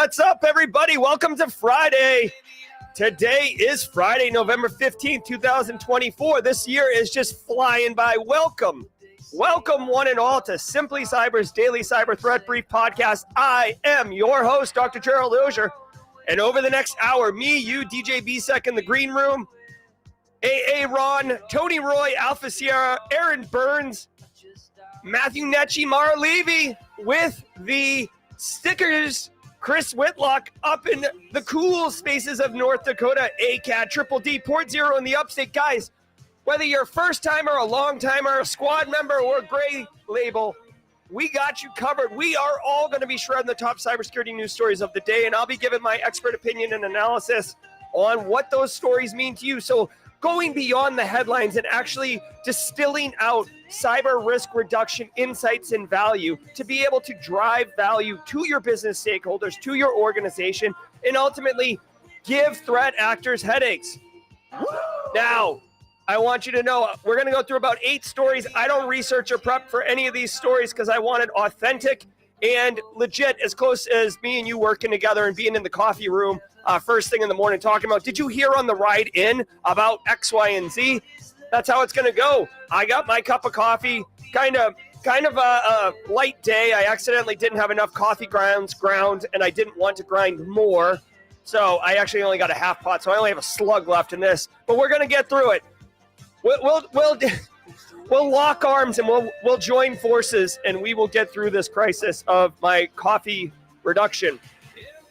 What's up, everybody? Welcome to Friday. Today is Friday, November 15th, 2024. This year is just flying by. Welcome one and all to Simply Cyber's Daily Cyber Threat Brief podcast. I am your host, Dr. Gerald Auger. And over the next hour, me, you, DJ B-Sec in the green room, AA Ron, Tony Roy, Alpha Sierra, Aaron Burns, Matthew Netchie, Mara Levy, with the stickers, Chris Whitlock up in the cool spaces of North Dakota, ACAT, Triple D, Port Zero in the upstate. Guys, whether you're a first-timer, a long-timer, a squad member, or a gray label, we got you covered. We are all going to be shredding the top cybersecurity news stories of the day, and I'll be giving my expert opinion and analysis on what those stories mean to you. So going beyond the headlines and actually distilling out cyber risk reduction insights and value to be able to drive value to your business stakeholders, to your organization, and ultimately give threat actors headaches. Now, I want you to know we're going to go through about 8 stories. I don't research or prep for any of these stories because I want it authentic and legit, as close as me and you working together and being in the coffee room first thing in the morning talking about, did you hear on the ride in about X, Y, and Z? That's how it's going to go. I got my cup of coffee, kind of a light day. I accidentally didn't have enough coffee grounds ground, and I didn't want to grind more. So I actually only got a half pot, so I only have a slug left in this. But we're going to get through it. We'll lock arms and we'll join forces, and we will get through this crisis of my coffee reduction.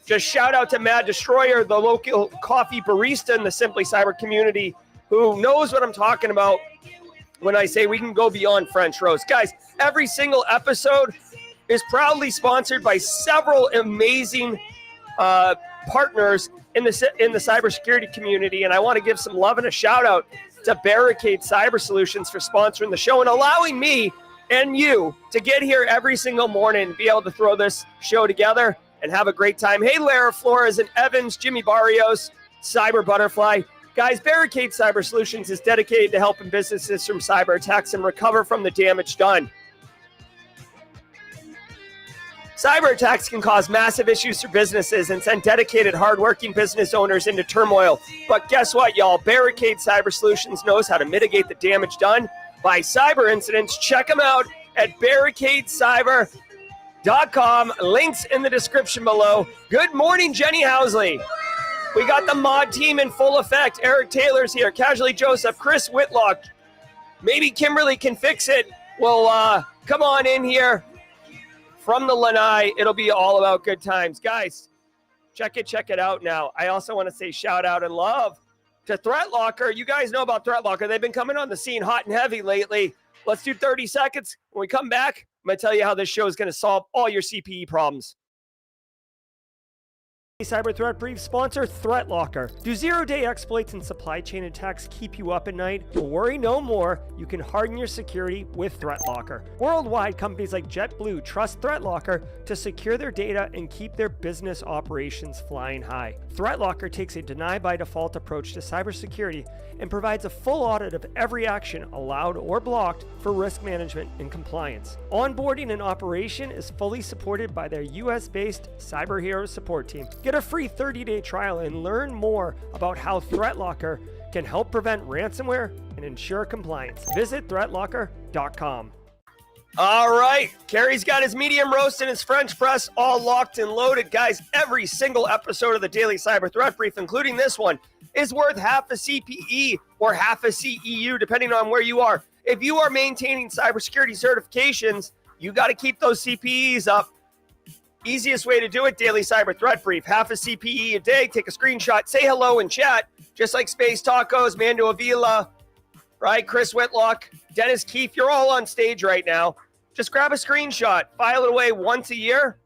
Just shout out to Mad Destroyer, the local coffee barista in the Simply Cyber community, who knows what I'm talking about when I say we can go beyond French roast. Guys, every single episode is proudly sponsored by several amazing partners in the cybersecurity community, and I want to give some love and a shout out to Barricade Cyber Solutions for sponsoring the show and allowing me and you to get here every single morning and be able to throw this show together and have a great time. Hey, Lara Flores and Evans, Jimmy Barrios, Cyber Butterfly. Guys, Barricade Cyber Solutions is dedicated to helping businesses from cyber attacks and recover from the damage done. Cyber attacks can cause massive issues for businesses and send dedicated, hardworking business owners into turmoil. But guess what, y'all? Barricade Cyber Solutions knows how to mitigate the damage done by cyber incidents. Check them out at barricadecyber.com. Links in the description below. Good morning, Jenny Housley. We got the mod team in full effect. Eric Taylor's here. Casually Joseph, Chris Whitlock. Maybe Kimberly can fix it. Well, come on in here. From the Lanai, it'll be all about good times. Guys, check it out now. I also want to say shout out and love to ThreatLocker. You guys know about ThreatLocker. They've been coming on the scene hot and heavy lately. Let's do 30 seconds. When we come back, I'm going to tell you how this show is going to solve all your CPE problems. Cyber Threat Brief sponsor ThreatLocker. Do zero-day exploits and supply chain attacks keep you up at night? Well, worry no more. You can harden your security with ThreatLocker. Worldwide, companies like JetBlue trust ThreatLocker to secure their data and keep their business operations flying high. ThreatLocker takes a deny-by-default approach to cybersecurity and provides a full audit of every action allowed or blocked for risk management and compliance. Onboarding and operation is fully supported by their US-based Cyber Heroes support team. Get a free 30-day trial and learn more about how ThreatLocker can help prevent ransomware and ensure compliance. Visit threatlocker.com. All right, Kerry's got his medium roast and his French press all locked and loaded. Guys, every single episode of the Daily Cyber Threat Brief, including this one, is worth half a CPE or half a CEU, depending on where you are. If you are maintaining cybersecurity certifications, you got to keep those CPEs up. Easiest way to do it, Daily Cyber Threat Brief. Half a CPE a day, take a screenshot, say hello in chat, just like Space Tacos, Mando Avila, right? Chris Whitlock, Dennis Keefe, you're all on stage right now. Just grab a screenshot, file it away once a year,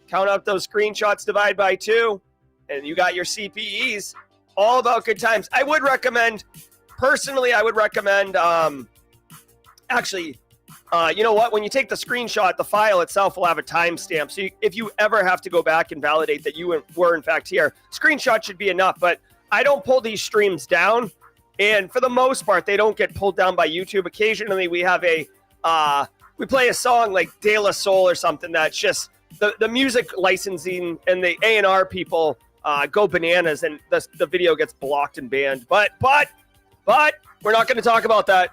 count up those screenshots, divide by 2, and you got your CPEs. All about good times. I would recommend, personally, you know what? When you take the screenshot, the file itself will have a timestamp. So if you ever have to go back and validate that you were in fact here, screenshot should be enough. But I don't pull these streams down. And for the most part, they don't get pulled down by YouTube. Occasionally we have we play a song like De La Soul or something that's just the music licensing and the A&R people go bananas, and the video gets blocked and banned. But we're not going to talk about that.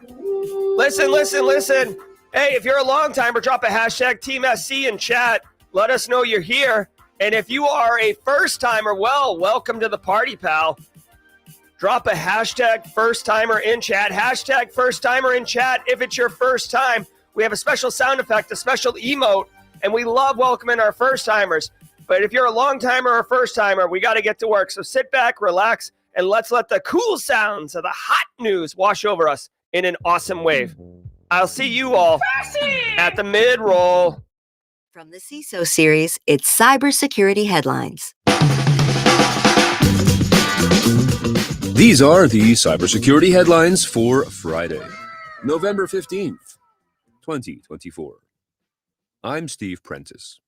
Listen. Hey, if you're a long timer, drop a hashtag Team SC in chat. Let us know you're here. And if you are a first timer, well, welcome to the party, pal. Drop a hashtag first timer in chat. Hashtag first timer in chat if it's your first time. We have a special sound effect, a special emote, and we love welcoming our first timers. But if you're a long timer or first timer, we got to get to work. So sit back, relax, and let's let the cool sounds of the hot news wash over us in an awesome wave. I'll see you all at the mid-roll. From the CISO series, it's cybersecurity headlines. These are the cybersecurity headlines for Friday, November 15th, 2024. I'm Steve Prentice.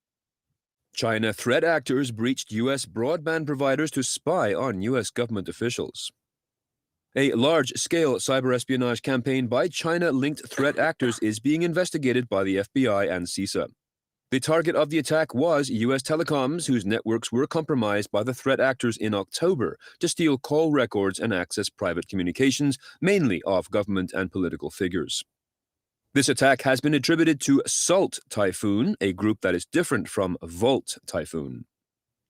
China threat actors breached U.S. broadband providers to spy on U.S. government officials. A large-scale cyber espionage campaign by China-linked threat actors is being investigated by the FBI and CISA. The target of the attack was U.S. telecoms, whose networks were compromised by the threat actors in October to steal call records and access private communications, mainly of government and political figures. This attack has been attributed to Salt Typhoon, a group that is different from Volt Typhoon.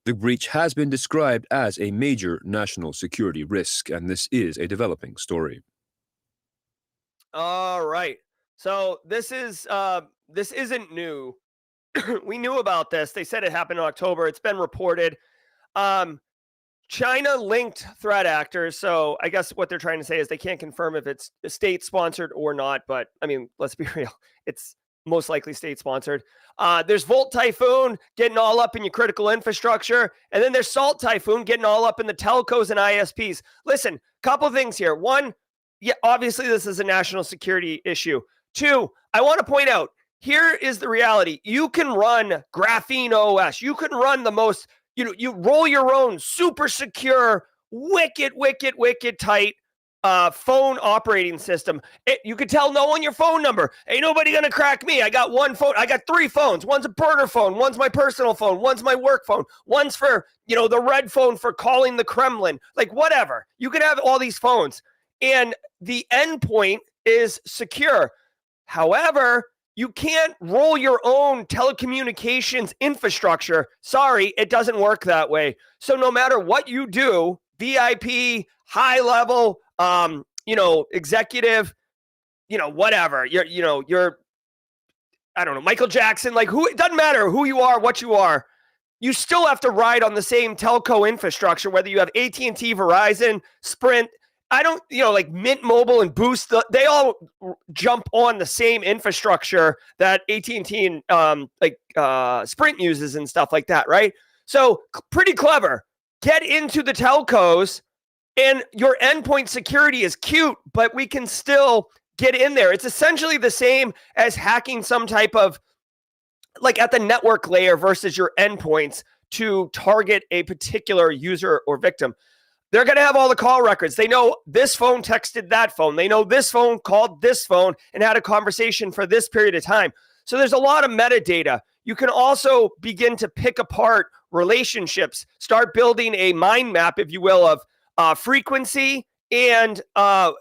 The breach has been described as a major national security risk, and this is a developing story. All right. So this isn't new. We knew about this. They said it happened in October. It's been reported. China-linked threat actors. So I guess what they're trying to say is they can't confirm if it's state-sponsored or not. But, I mean, let's be real. It's most likely state-sponsored. There's Volt Typhoon getting all up in your critical infrastructure. And then there's Salt Typhoon getting all up in the telcos and ISPs. Listen, couple things here. One, yeah, obviously this is a national security issue. Two, I want to point out, here is the reality. You can run Graphene OS. You can run the most, you roll your own super secure, wicked tight phone operating system. You could tell no one your phone number. Ain't nobody going to crack me. I got one phone. I got three phones. One's a burner phone. One's my personal phone. One's my work phone. One's for, the red phone for calling the Kremlin. Like whatever. You can have all these phones. And the endpoint is secure. However, you can't roll your own telecommunications infrastructure. Sorry, it doesn't work that way. So no matter what you do, VIP, high level, executive, whatever, you're, I don't know, Michael Jackson, like who, it doesn't matter who you are, what you are, you still have to ride on the same telco infrastructure, whether you have AT&T, Verizon, Sprint, I don't, like Mint Mobile and Boost, they all jump on the same infrastructure that AT&T and Sprint uses and stuff like that, right? So pretty clever. Get into the telcos and your endpoint security is cute, but we can still get in there. It's essentially the same as hacking some type of, like at the network layer versus your endpoints to target a particular user or victim. They're going to have all the call records. They know this phone texted that phone. They know this phone called this phone and had a conversation for this period of time. So there's a lot of metadata. You can also begin to pick apart relationships, start building a mind map, if you will, of frequency and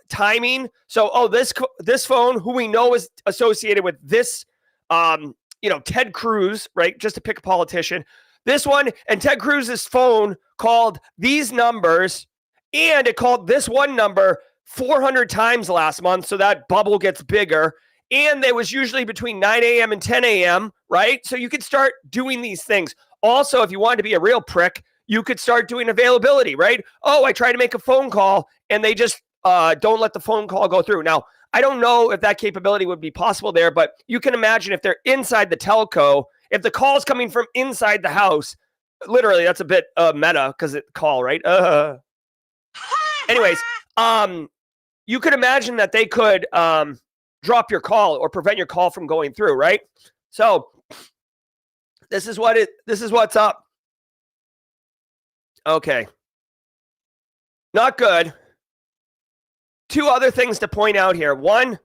timing. So, this phone, who we know is associated with this, Ted Cruz, right? Just to pick a politician. This one, and Ted Cruz's phone called these numbers, and it called this one number 400 times last month, so that bubble gets bigger. And there was usually between 9 a.m. and 10 a.m., right? So you could start doing these things. Also, if you wanted to be a real prick, you could start doing availability, right? Oh, I try to make a phone call, and they just don't let the phone call go through. Now, I don't know if that capability would be possible there, but you can imagine if they're inside the telco, if the call is coming from inside the house, literally, that's a bit meta because it's call, right? Anyways, you could imagine that they could drop your call or prevent your call from going through, right? So this is what's up. Okay. Not good. Two other things to point out here. One,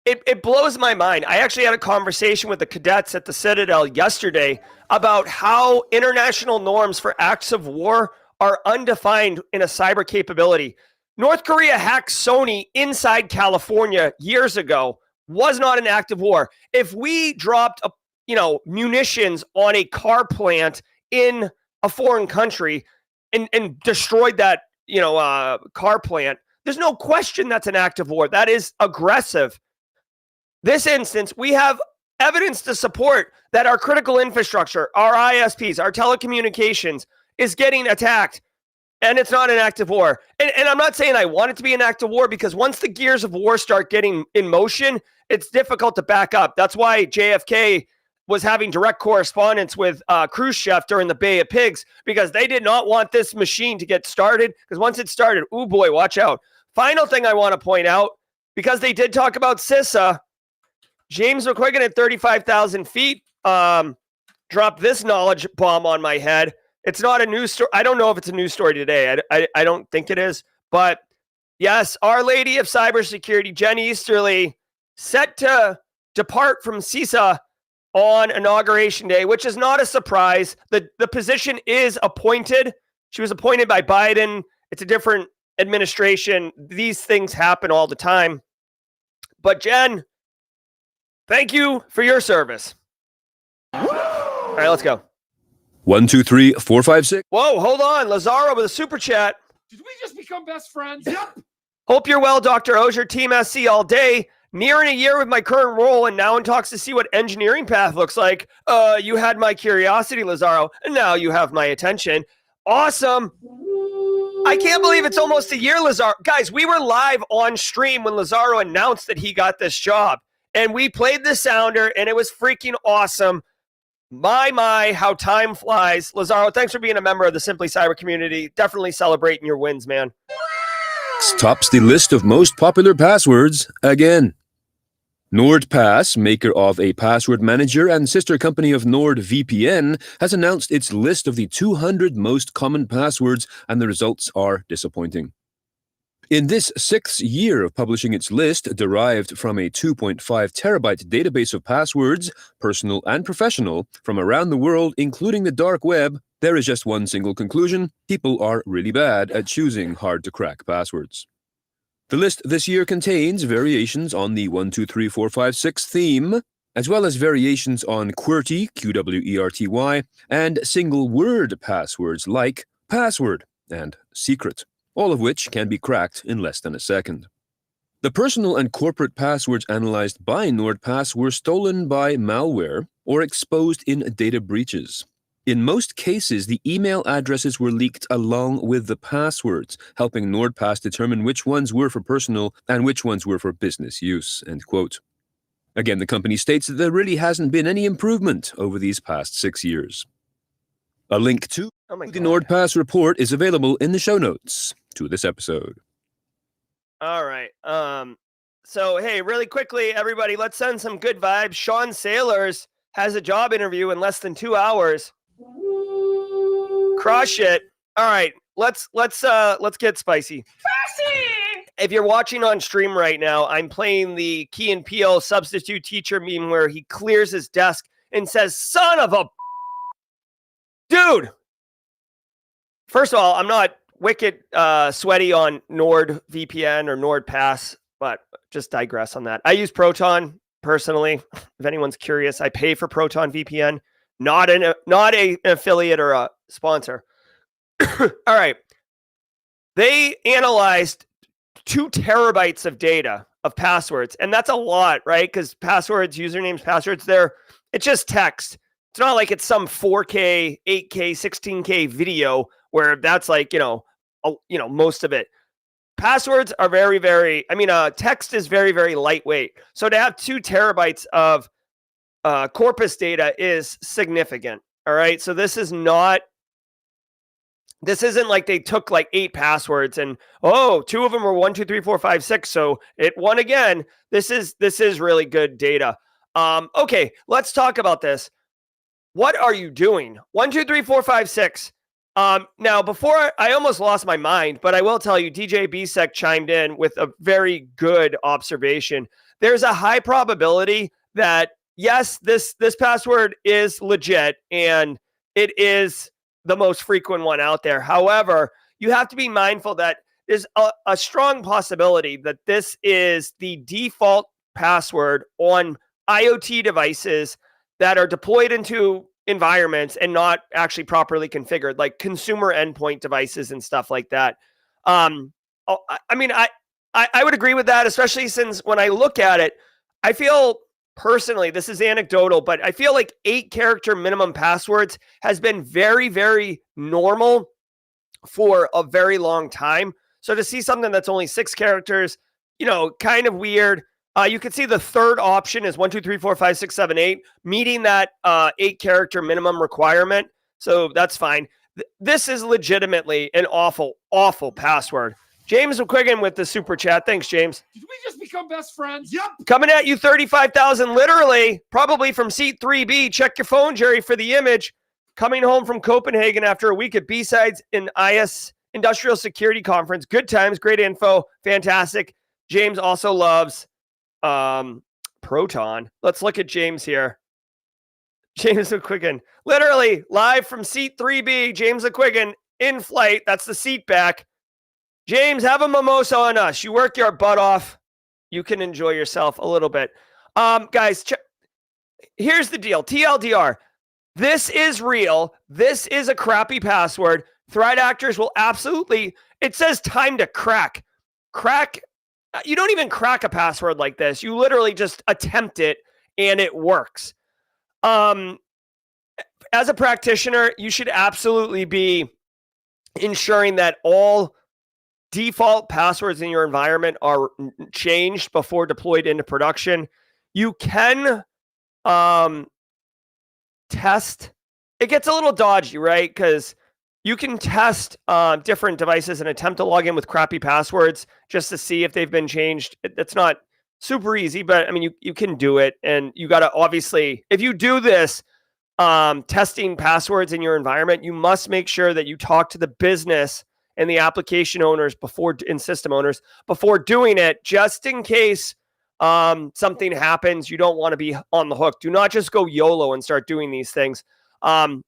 it blows my mind. I actually had a conversation with the cadets at the Citadel yesterday about how international norms for acts of war are undefined in a cyber capability. North Korea hacked Sony inside California years ago. Was not an act of war. If we dropped munitions on a car plant in a foreign country and destroyed that car plant, there's no question that's an act of war. That is aggressive. This instance, we have evidence to support that our critical infrastructure, our ISPs, our telecommunications is getting attacked, and it's not an act of war. And I'm not saying I want it to be an act of war, because once the gears of war start getting in motion, it's difficult to back up. That's why JFK was having direct correspondence with Khrushchev during the Bay of Pigs, because they did not want this machine to get started, because once it started, oh boy, watch out. Final thing I want to point out, because they did talk about CISA, James McQuiggan at 35,000 feet dropped this knowledge bomb on my head. It's not a news story. I don't know if it's a news story today. I don't think it is. But yes, Our Lady of Cybersecurity, Jen Easterly, set to depart from CISA on Inauguration Day, which is not a surprise. The position is appointed. She was appointed by Biden. It's a different administration. These things happen all the time. But Jen, thank you for your service. All right, let's go. 1, 2, 3, 4, 5, 6. Whoa, hold on. Lazaro with a super chat. Did we just become best friends? Yep. Hope you're well, Dr. Auger. Team SC all day. Nearing a year with my current role, and now in talks to see what engineering path looks like. You had my curiosity, Lazaro, and now you have my attention. Awesome. I can't believe it's almost a year, Lazaro. Guys, we were live on stream when Lazaro announced that he got this job, and we played the sounder, and it was freaking awesome. My, how time flies. Lazaro, thanks for being a member of the Simply Cyber community. Definitely celebrating your wins, man. Tops the list of most popular passwords again. NordPass, maker of a password manager and sister company of NordVPN, has announced its list of the 200 most common passwords, and the results are disappointing. In this 6th year of publishing its list, derived from a 2.5 terabyte database of passwords, personal and professional, from around the world, including the dark web, there is just one single conclusion: people are really bad at choosing hard-to-crack passwords. The list this year contains variations on the 1, 2, 3, 4, 5, 6 theme, as well as variations on QWERTY, QWERTY, and single-word passwords like password and secret, all of which can be cracked in less than a second. The personal and corporate passwords analyzed by NordPass were stolen by malware or exposed in data breaches. In most cases, the email addresses were leaked along with the passwords, helping NordPass determine which ones were for personal and which ones were for business use, end quote. Again, the company states that there really hasn't been any improvement over these past 6 years. A link to the NordPass report is available in the show notes to this episode. All right. So, hey, really quickly, everybody, let's send some good vibes. Sean Sailors has a job interview in less than 2 hours. Crush it. All right, let's get spicy. If you're watching on stream right now, I'm playing the Key and Peele substitute teacher meme where he clears his desk and says, "Son of a dude." First of all, I'm not wicked sweaty on NordVPN or NordPass, but just digress on that. I use Proton personally. If anyone's curious, I pay for Proton VPN. Not an affiliate or a sponsor. All right. They analyzed 2 terabytes of data of passwords, and that's a lot, right? Because passwords, usernames, passwords, it's just text. It's not like it's some 4K, 8K, 16K video where that's like, most of it. Passwords are very, very, text is very, very lightweight. So to have 2 terabytes of corpus data is significant. All right. So this isn't like they took like 8 passwords and 2 of them were 1, 2, 3, 4, 5, 6. So it won again. This is really good data. Okay, let's talk about this. What are you doing? 1, 2, 3, 4, 5, 6. Now, before I almost lost my mind, but I will tell you, DJ BSEC chimed in with a very good observation. there's a high probability that, yes, this password is legit and it is the most frequent one out there. However, you have to be mindful that there's a strong possibility that this is the default password on IoT devices that are deployed into environments and not actually properly configured, like consumer endpoint devices and stuff like that. I would agree with that, especially since when I look at it, I feel personally, this is anecdotal, but I feel like 8-character minimum passwords has been very, very normal for a very long time. So to see something that's only 6 characters, kind of weird. You can see the third option is 1, 2, 3, 4, 5, 6, 7, 8, meeting that 8-character minimum requirement. So that's fine. This is legitimately an awful, awful password. James McQuiggan with the super chat. Thanks, James. Did we just become best friends? Yep. Coming at you, 35,000, literally, probably from seat 3B. Check your phone, Jerry, for the image. Coming home from Copenhagen after a week at B-Sides in IS Industrial Security Conference. Good times, great info, fantastic. James also loves Proton. Let's look at James here. James McQuiggan, literally live from seat 3B. James McQuiggan in flight. That's the seat back. James, have a mimosa on us. You work your butt off. You can enjoy yourself a little bit. Guys, here's the deal. TLDR. This is real. This is a crappy password. Threat actors will absolutely, it says time to crack. You don't even crack a password like this. You literally just attempt it and it works. As a practitioner, you should absolutely be ensuring that all default passwords in your environment are changed before deployed into production. You can test. It gets a little dodgy, right? Because you can test different devices and attempt to log in with crappy passwords just to see if they've been changed. It's not super easy, but I mean, you can do it. And you got to obviously, if you do this, testing passwords in your environment, you must make sure that you talk to the business and the application owners and system owners before doing it, just in case something happens. You don't want to be on the hook. Do not just go YOLO and start doing these things.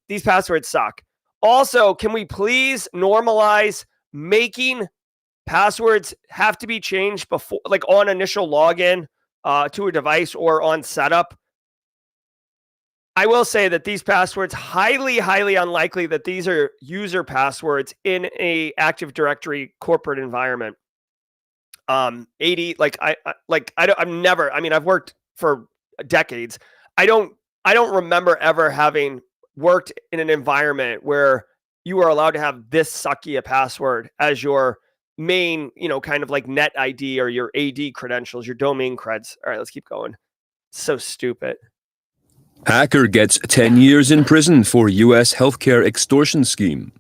These passwords suck. Also, can we please normalize making passwords have to be changed before, like on initial login to a device or on setup? I will say that these passwords, highly, highly unlikely that these are user passwords in a Active Directory corporate environment. 80, I've worked for decades. I don't remember ever having worked in an environment where you are allowed to have this sucky a password as your main, kind of like net ID or your AD credentials, your domain creds. All right, let's keep going. So stupid. Hacker gets 10 years in prison for U.S. healthcare extortion scheme.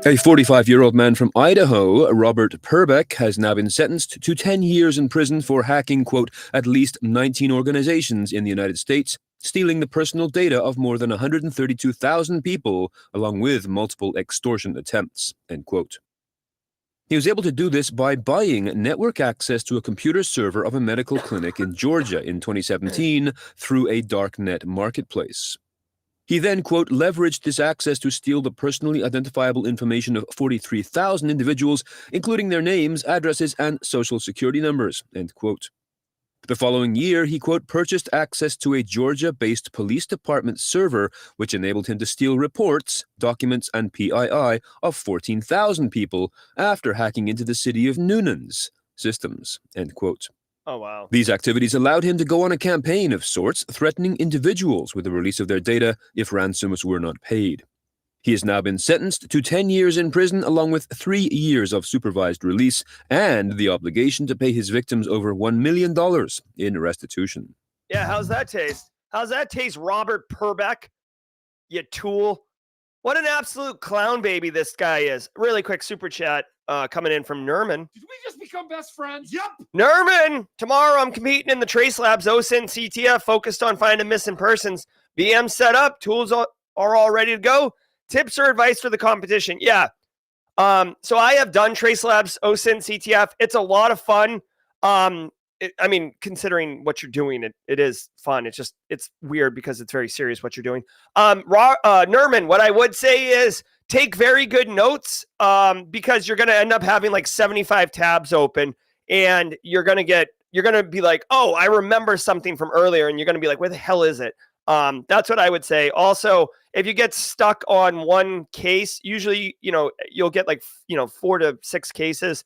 A 45-year-old man from Idaho, Robert Purbeck, has now been sentenced to 10 years in prison for hacking, quote, at least 19 organizations in the United States, stealing the personal data of more than 132,000 people, along with multiple extortion attempts, end quote. He was able to do this by buying network access to a computer server of a medical clinic in Georgia in 2017 through a darknet marketplace. He then, quote, leveraged this access to steal the personally identifiable information of 43,000 individuals, including their names, addresses, and social security numbers, end quote. The following year, he, quote, purchased access to a Georgia-based police department server, which enabled him to steal reports, documents, and PII of 14,000 people after hacking into the city of Noonan's systems, end quote. Oh, wow. These activities allowed him to go on a campaign of sorts, threatening individuals with the release of their data if ransoms were not paid. He has now been sentenced to 10 years in prison, along with 3 years of supervised release and the obligation to pay his victims over $1 million in restitution. Yeah, how's that taste? How's that taste, Robert Purbeck? You tool. What an absolute clown baby this guy is. Really quick super chat coming in from Nerman. Did we just become best friends? Yep. Nerman, tomorrow I'm competing in the Trace Labs OSINT CTF focused on finding missing persons. VM set up, tools are all ready to go. Tips or advice for the competition? Yeah. So I have done Trace Labs OSINT CTF. It's a lot of fun. considering what you're doing, it is fun. It's weird because it's very serious what you're doing. Nerman, what I would say is take very good notes because you're going to end up having like 75 tabs open, and you're going to be like, oh, I remember something from earlier, and you're going to be like, where the hell is it? That's what I would say. Also, if you get stuck on one case, usually, you'll get like, 4 to 6 cases.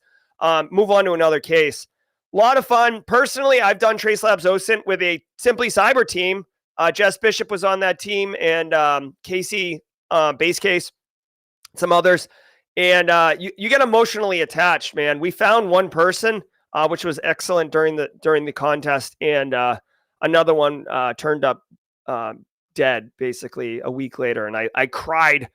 Move on to another case. A lot of fun. Personally, I've done TraceLabs OSINT with a Simply Cyber team. Jess Bishop was on that team, and Casey Base Case, some others. And you get emotionally attached, man. We found one person, which was excellent during the contest, and another one turned up dead basically a week later, and I cried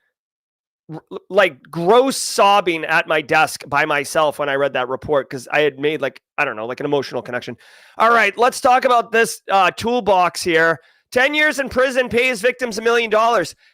like gross sobbing at my desk by myself when I read that report because I had made like an emotional connection. All right, let's talk about this toolbox here. 10 years in prison, pays victims $1 million.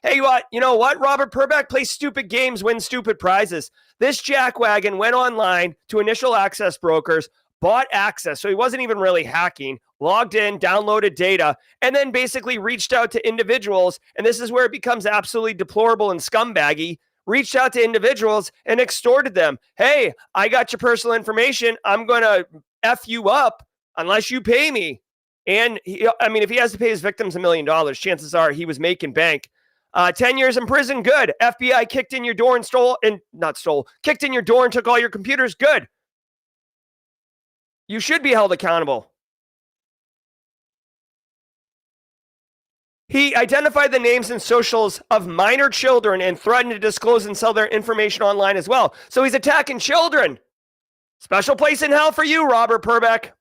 Hey, you know what? Robert Purbeck plays stupid games, wins stupid prizes. This jackwagon went online to initial access brokers, bought access, so he wasn't even really hacking, logged in, downloaded data, and then basically reached out to individuals, and this is where it becomes absolutely deplorable and scumbaggy, reached out to individuals and extorted them. Hey, I got your personal information. I'm going to F you up unless you pay me. And if he has to pay his victims $1 million, chances are he was making bank. 10 years in prison, good. FBI kicked in your door and kicked in your door and took all your computers, good. You should be held accountable. He identified the names and socials of minor children and threatened to disclose and sell their information online as well. So he's attacking children. Special place in hell for you, Robert Purbeck.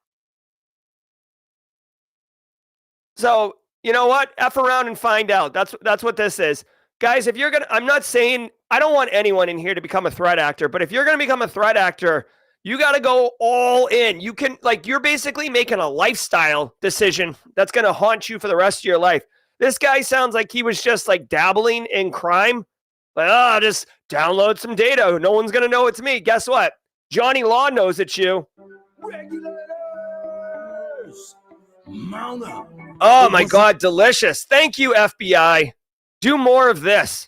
So, you know what? F around and find out. That's what this is. Guys, if you're going to, I'm not saying, I don't want anyone in here to become a threat actor, but if you're going to become a threat actor, you got to go all in. You can, you're basically making a lifestyle decision that's going to haunt you for the rest of your life. This guy sounds like he was just dabbling in crime. Just download some data. No one's going to know it's me. Guess what? Johnny Law knows it's you. Regulators, mount up. Oh my God, delicious. Thank you, FBI. Do more of this.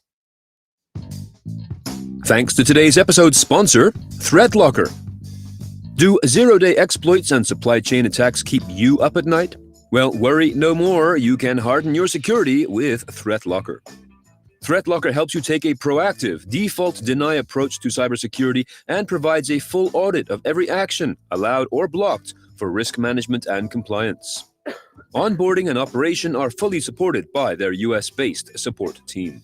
Thanks to today's episode sponsor, ThreatLocker. Do zero-day exploits and supply chain attacks keep you up at night? Well, worry no more. You can harden your security with ThreatLocker. ThreatLocker helps you take a proactive, default-deny approach to cybersecurity and provides a full audit of every action, allowed or blocked, for risk management and compliance. Onboarding and operation are fully supported by their US-based support team.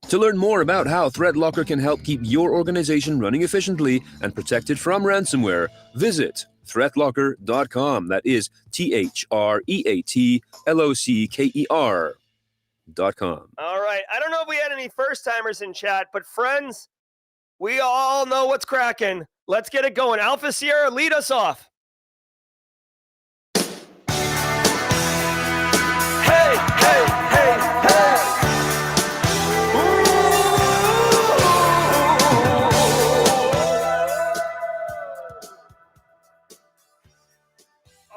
To learn more about how ThreatLocker can help keep your organization running efficiently and protected from ransomware, visit threatlocker.com. That is ThreatLocker.com. All right. I don't know if we had any first-timers in chat, but friends, we all know what's cracking. Let's get it going. Alpha Sierra, lead us off. Hey, hey, hey, hey.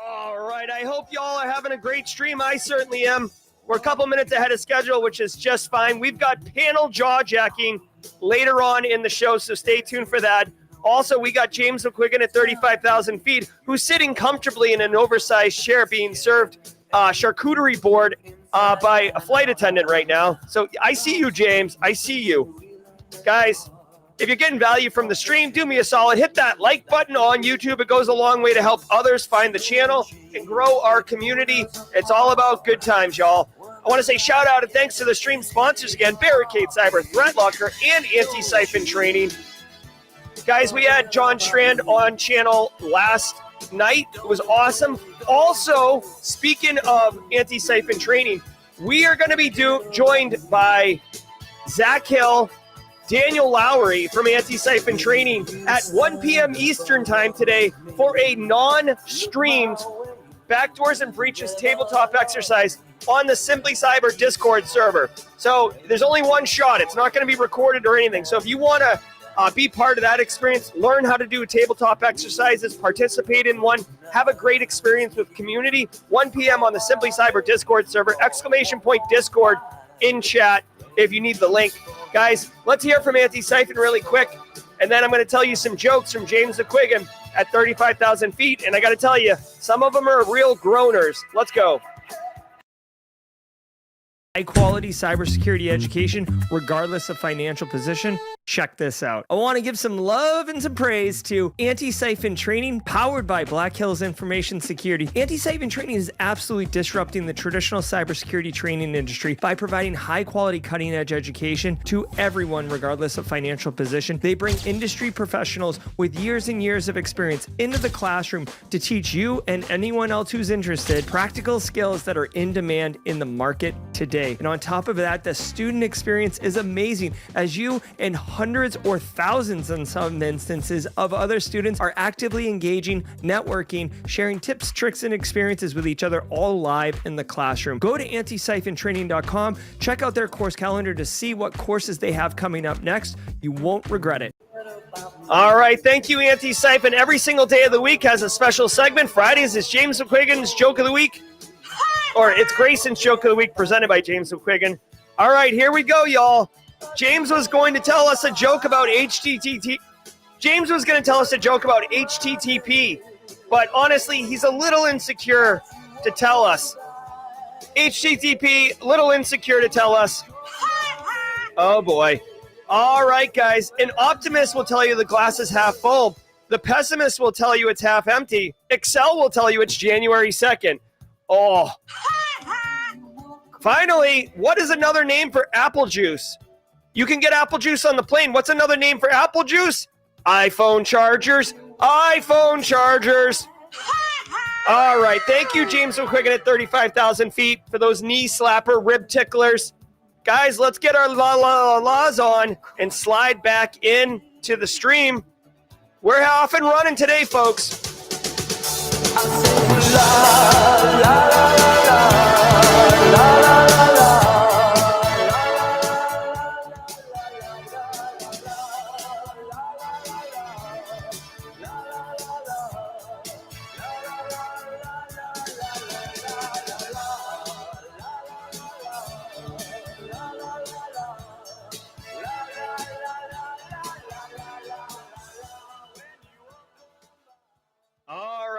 All right, I hope y'all are having a great stream. I certainly am. We're a couple minutes ahead of schedule, which is just fine. We've got panel jaw-jacking later on in the show, so stay tuned for that. Also, we got James McQuiggan at 35,000 feet, who's sitting comfortably in an oversized chair being served charcuterie board by a flight attendant right now. So I see you, James. I see you. Guys, if you're getting value from the stream, do me a solid. Hit that like button on YouTube. It goes a long way to help others find the channel and grow our community. It's all about good times, y'all. I want to say shout out and thanks to the stream sponsors again, Barricade Cyber, ThreatLocker, and Antisyphon Training. Guys, we had John Strand on channel last night. It was awesome. Also, speaking of Antisyphon Training, we are going to be joined by Zach Hill, Daniel Lowry from Antisyphon Training at 1 p.m. Eastern time today for a non-streamed Backdoors and Breaches tabletop exercise on the Simply Cyber Discord server. So there's only one shot. It's not going to be recorded or anything. So if you want to be part of that experience, learn how to do tabletop exercises, participate in one, Have a great experience with community. 1 p.m. on the Simply Cyber Discord server, !Discord in chat if you need the link. Guys, let's hear from Antisyphon really quick, and then I'm going to tell you some jokes from James McQuiggan at 35,000 feet, and I got to tell you, some of them are real groaners. Let's go. High-quality cybersecurity education, regardless of financial position. Check this out. I want to give some love and some praise to Antisyphon Training, powered by Black Hills Information Security. Antisyphon Training is absolutely disrupting the traditional cybersecurity training industry by providing high-quality, cutting-edge education to everyone, regardless of financial position. They bring industry professionals with years and years of experience into the classroom to teach you and anyone else who's interested practical skills that are in demand in the market today. And on top of that, the student experience is amazing, as you and hundreds or thousands in some instances of other students are actively engaging, networking, sharing tips, tricks, and experiences with each other, all live in the classroom. Go to antisyphontraining.com, check out their course calendar to see what courses they have coming up next. You won't regret it. All right, thank you, Antisyphon. Every single day of the week has a special segment. Fridays is James McQuiggan's Joke of the Week, or it's Grayson's Joke of the Week, presented by James McQuiggan. All right, here we go, y'all. James was going to tell us a joke about HTTP. James was going to tell us a joke about HTTP, but honestly, he's a little insecure to tell us. HTTP, little insecure to tell us. Oh, boy. All right, guys. An optimist will tell you the glass is half full. The pessimist will tell you it's half empty. Excel will tell you it's January 2nd. Oh. Finally, what is another name for apple juice? You can get apple juice on the plane. What's another name for apple juice? iPhone chargers. iPhone chargers. All right. Thank you, James McQuiggan at 35,000 feet, for those knee slapper rib ticklers. Guys, let's get our laws on and slide back into the stream. We're off and running today, folks.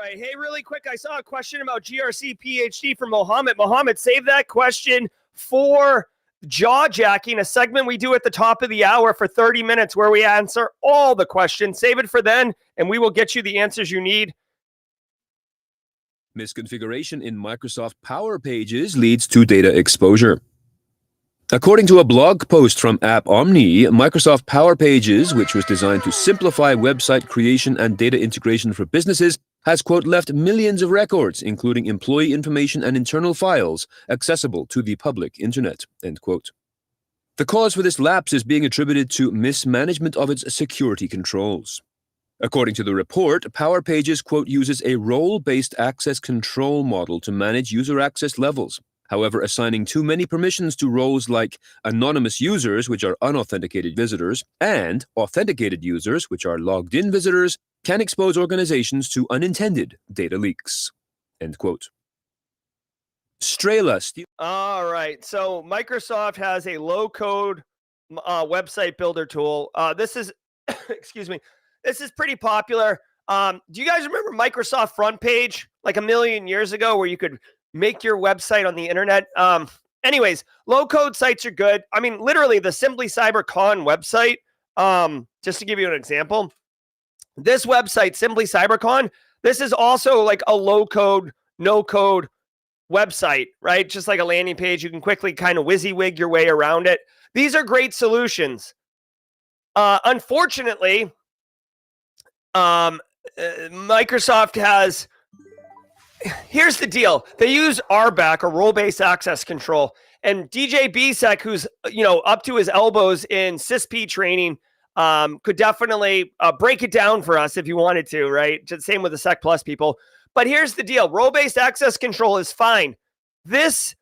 Hey, really quick, I saw a question about GRC PhD from Mohammed. Mohammed, save that question for Jaw Jacking, a segment we do at the top of the hour for 30 minutes where we answer all the questions. Save it for then, and we will get you the answers you need. Misconfiguration in Microsoft Power Pages leads to data exposure. According to a blog post from App Omni, Microsoft Power Pages, which was designed to simplify website creation and data integration for businesses, has, quote, left millions of records, including employee information and internal files, accessible to the public internet, end quote. The cause for this lapse is being attributed to mismanagement of its security controls. According to the report, Power Pages, quote, uses a role-based access control model to manage user access levels. However, assigning too many permissions to roles like anonymous users, which are unauthenticated visitors, and authenticated users, which are logged-in visitors, can expose organizations to unintended data leaks, end quote. Strela. All right, so Microsoft has a low-code website builder tool. This is, excuse me, this is pretty popular. Do you guys remember Microsoft Front Page, like a million years ago, where you could make your website on the internet? Anyways, low-code sites are good. I mean, literally, the Simply CyberCon website, just to give you an example, this website, Simply CyberCon, this is also like a low-code, no-code website, right? Just like a landing page. You can quickly kind of WYSIWYG your way around it. These are great solutions. Unfortunately, Microsoft has... Here's the deal. They use RBAC, or role-based access control. And DJ BSEC, who's, up to his elbows in CISP training, could definitely break it down for us if you wanted to, right? Just same with the Sec Plus people. But here's the deal. Role-based access control is fine. This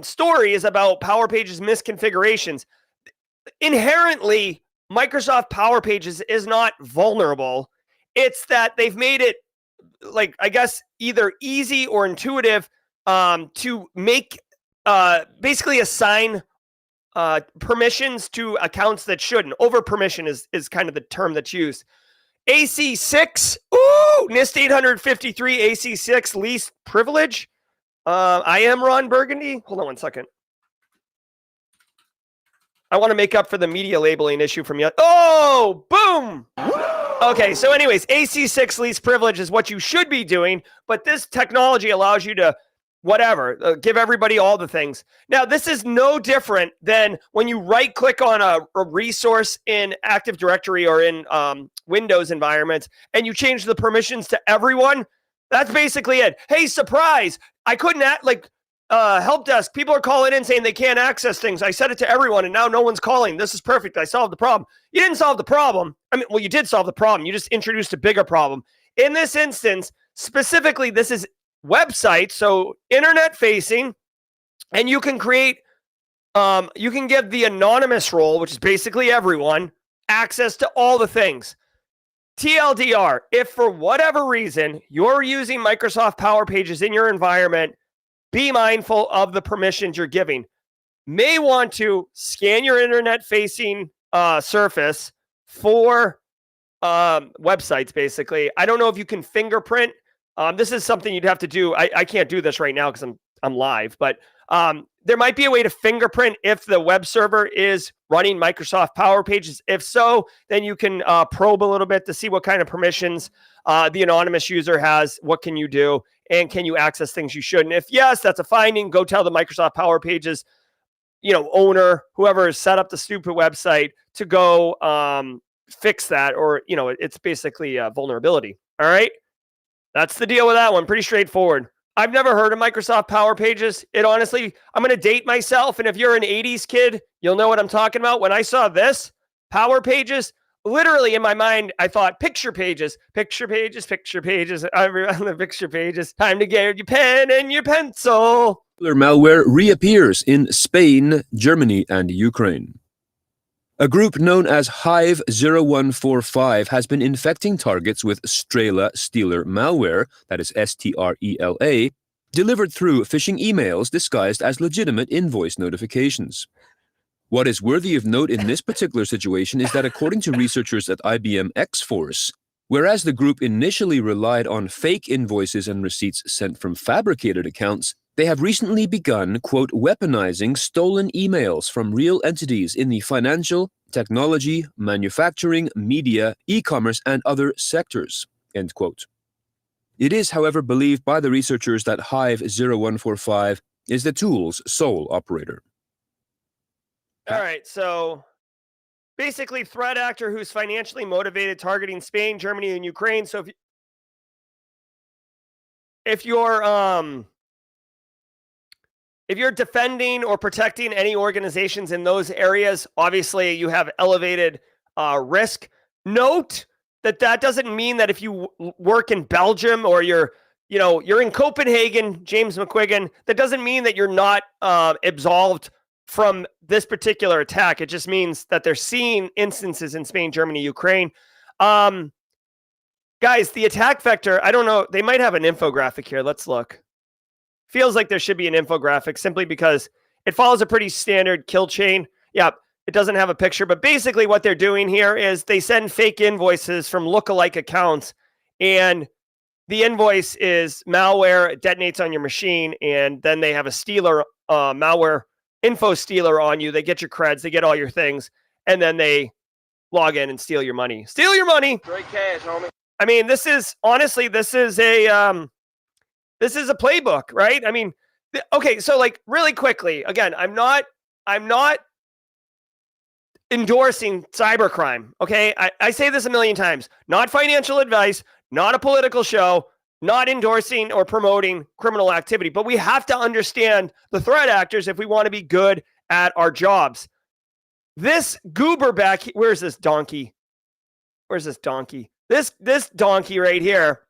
story is about Power Pages misconfigurations. Inherently, Microsoft Power Pages is not vulnerable. It's that they've made it like, I guess, either easy or intuitive to make basically assign permissions to accounts that shouldn't. Over permission is kind of the term that's used. AC6, NIST 853 AC6 least privilege. I am Ron Burgundy. Hold on one second. I want to make up for the media labeling issue from yet. Oh, boom. Okay, so anyways, AC6 least privilege is what you should be doing, but this technology allows you to give everybody all the things. Now, this is no different than when you right-click on a resource in Active Directory or in Windows environments, and you change the permissions to everyone. That's basically it. Hey, surprise! I couldn't help desk. People are calling in saying they can't access things. I set it to everyone, and now no one's calling. This is perfect. I solved the problem. You didn't solve the problem. You did solve the problem. You just introduced a bigger problem. In this instance, specifically, this is website, so internet facing, and you can create you can give the anonymous role, which is basically everyone, access to all the things. TLDR, if for whatever reason you're using Microsoft Power Pages in your environment, be mindful of the permissions you're giving. May want to scan your internet facing surface for websites, basically. I don't know if you can fingerprint. This is something you'd have to do. I can't do this right now because I'm live, but there might be a way to fingerprint if the web server is running Microsoft Power Pages. If so, then you can probe a little bit to see what kind of permissions the anonymous user has. What can you do? And can you access things you shouldn't? If yes, that's a finding. Go tell the Microsoft Power Pages, owner, whoever has set up the stupid website, to go fix that, or it's basically a vulnerability. All right. That's the deal with that one. Pretty straightforward. I've never heard of Microsoft Power Pages. It honestly, I'm going to date myself. And if you're an 80s kid, you'll know what I'm talking about. When I saw this, Power Pages, literally in my mind, I thought picture pages. Picture pages. I'm on the picture pages. Time to get your pen and your pencil. Malware reappears in Spain, Germany, and Ukraine. A group known as Hive0145 has been infecting targets with Strela Stealer malware, that is STRELA, delivered through phishing emails disguised as legitimate invoice notifications. What is worthy of note in this particular situation is that according to researchers at IBM X-Force, whereas the group initially relied on fake invoices and receipts sent from fabricated accounts, they have recently begun, quote, weaponizing stolen emails from real entities in the financial, technology, manufacturing, media, e-commerce, and other sectors, end quote. It is, however, believed by the researchers that Hive0145 is the tool's sole operator. All right, so basically threat actor who's financially motivated, targeting Spain, Germany, and Ukraine. So if you're defending or protecting any organizations in those areas, obviously you have elevated risk. Note that doesn't mean that if you work in Belgium or you're in Copenhagen, James McQuiggan, that doesn't mean that you're not absolved from this particular attack. It just means that they're seeing instances in Spain, Germany, Ukraine. Guys, the attack vector, I don't know. They might have an infographic here. Let's look. Feels like there should be an infographic simply because it follows a pretty standard kill chain. Yeah, it doesn't have a picture, but basically what they're doing here is they send fake invoices from lookalike accounts, and the invoice is malware. It detonates on your machine, and then they have a stealer, malware info stealer on you. They get your creds, they get all your things, and then they log in and steal your money. Steal your money. Straight cash, homie. I mean, this is a playbook, right? I mean, okay, so like really quickly, again, I'm not endorsing cybercrime, okay? I say this a million times. Not financial advice, not a political show, not endorsing or promoting criminal activity, but we have to understand the threat actors if we want to be good at our jobs. This goober back, where's this donkey? This donkey right here,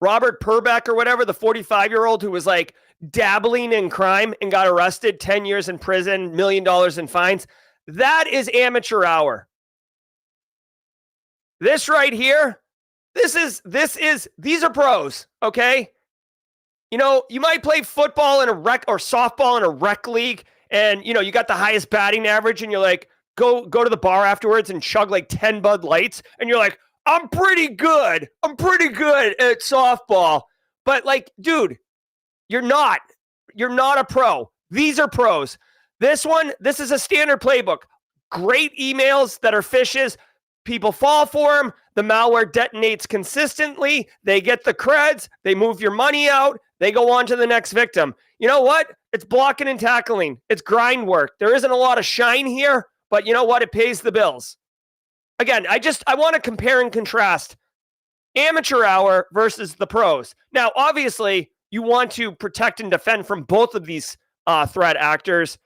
Robert Purbeck or whatever, the 45-year-old who was like dabbling in crime and got arrested, 10 years in prison, $1 million in fines. That is amateur hour. This right here These are pros, okay? You know, you might play football in a rec or softball in a rec league, and you know, you got the highest batting average, and you're like, go to the bar afterwards and chug like 10 Bud Lights, and you're like, I'm pretty good at softball. But like, dude, you're not a pro. These are pros. This is a standard playbook. Great emails that are phishes. People fall for them. The malware detonates consistently. They get the creds. They move your money out. They go on to the next victim. You know what? It's blocking and tackling. It's grind work. There isn't a lot of shine here, but you know what? It pays the bills. Again, I want to compare and contrast amateur hour versus the pros. Now, obviously, you want to protect and defend from both of these threat actors.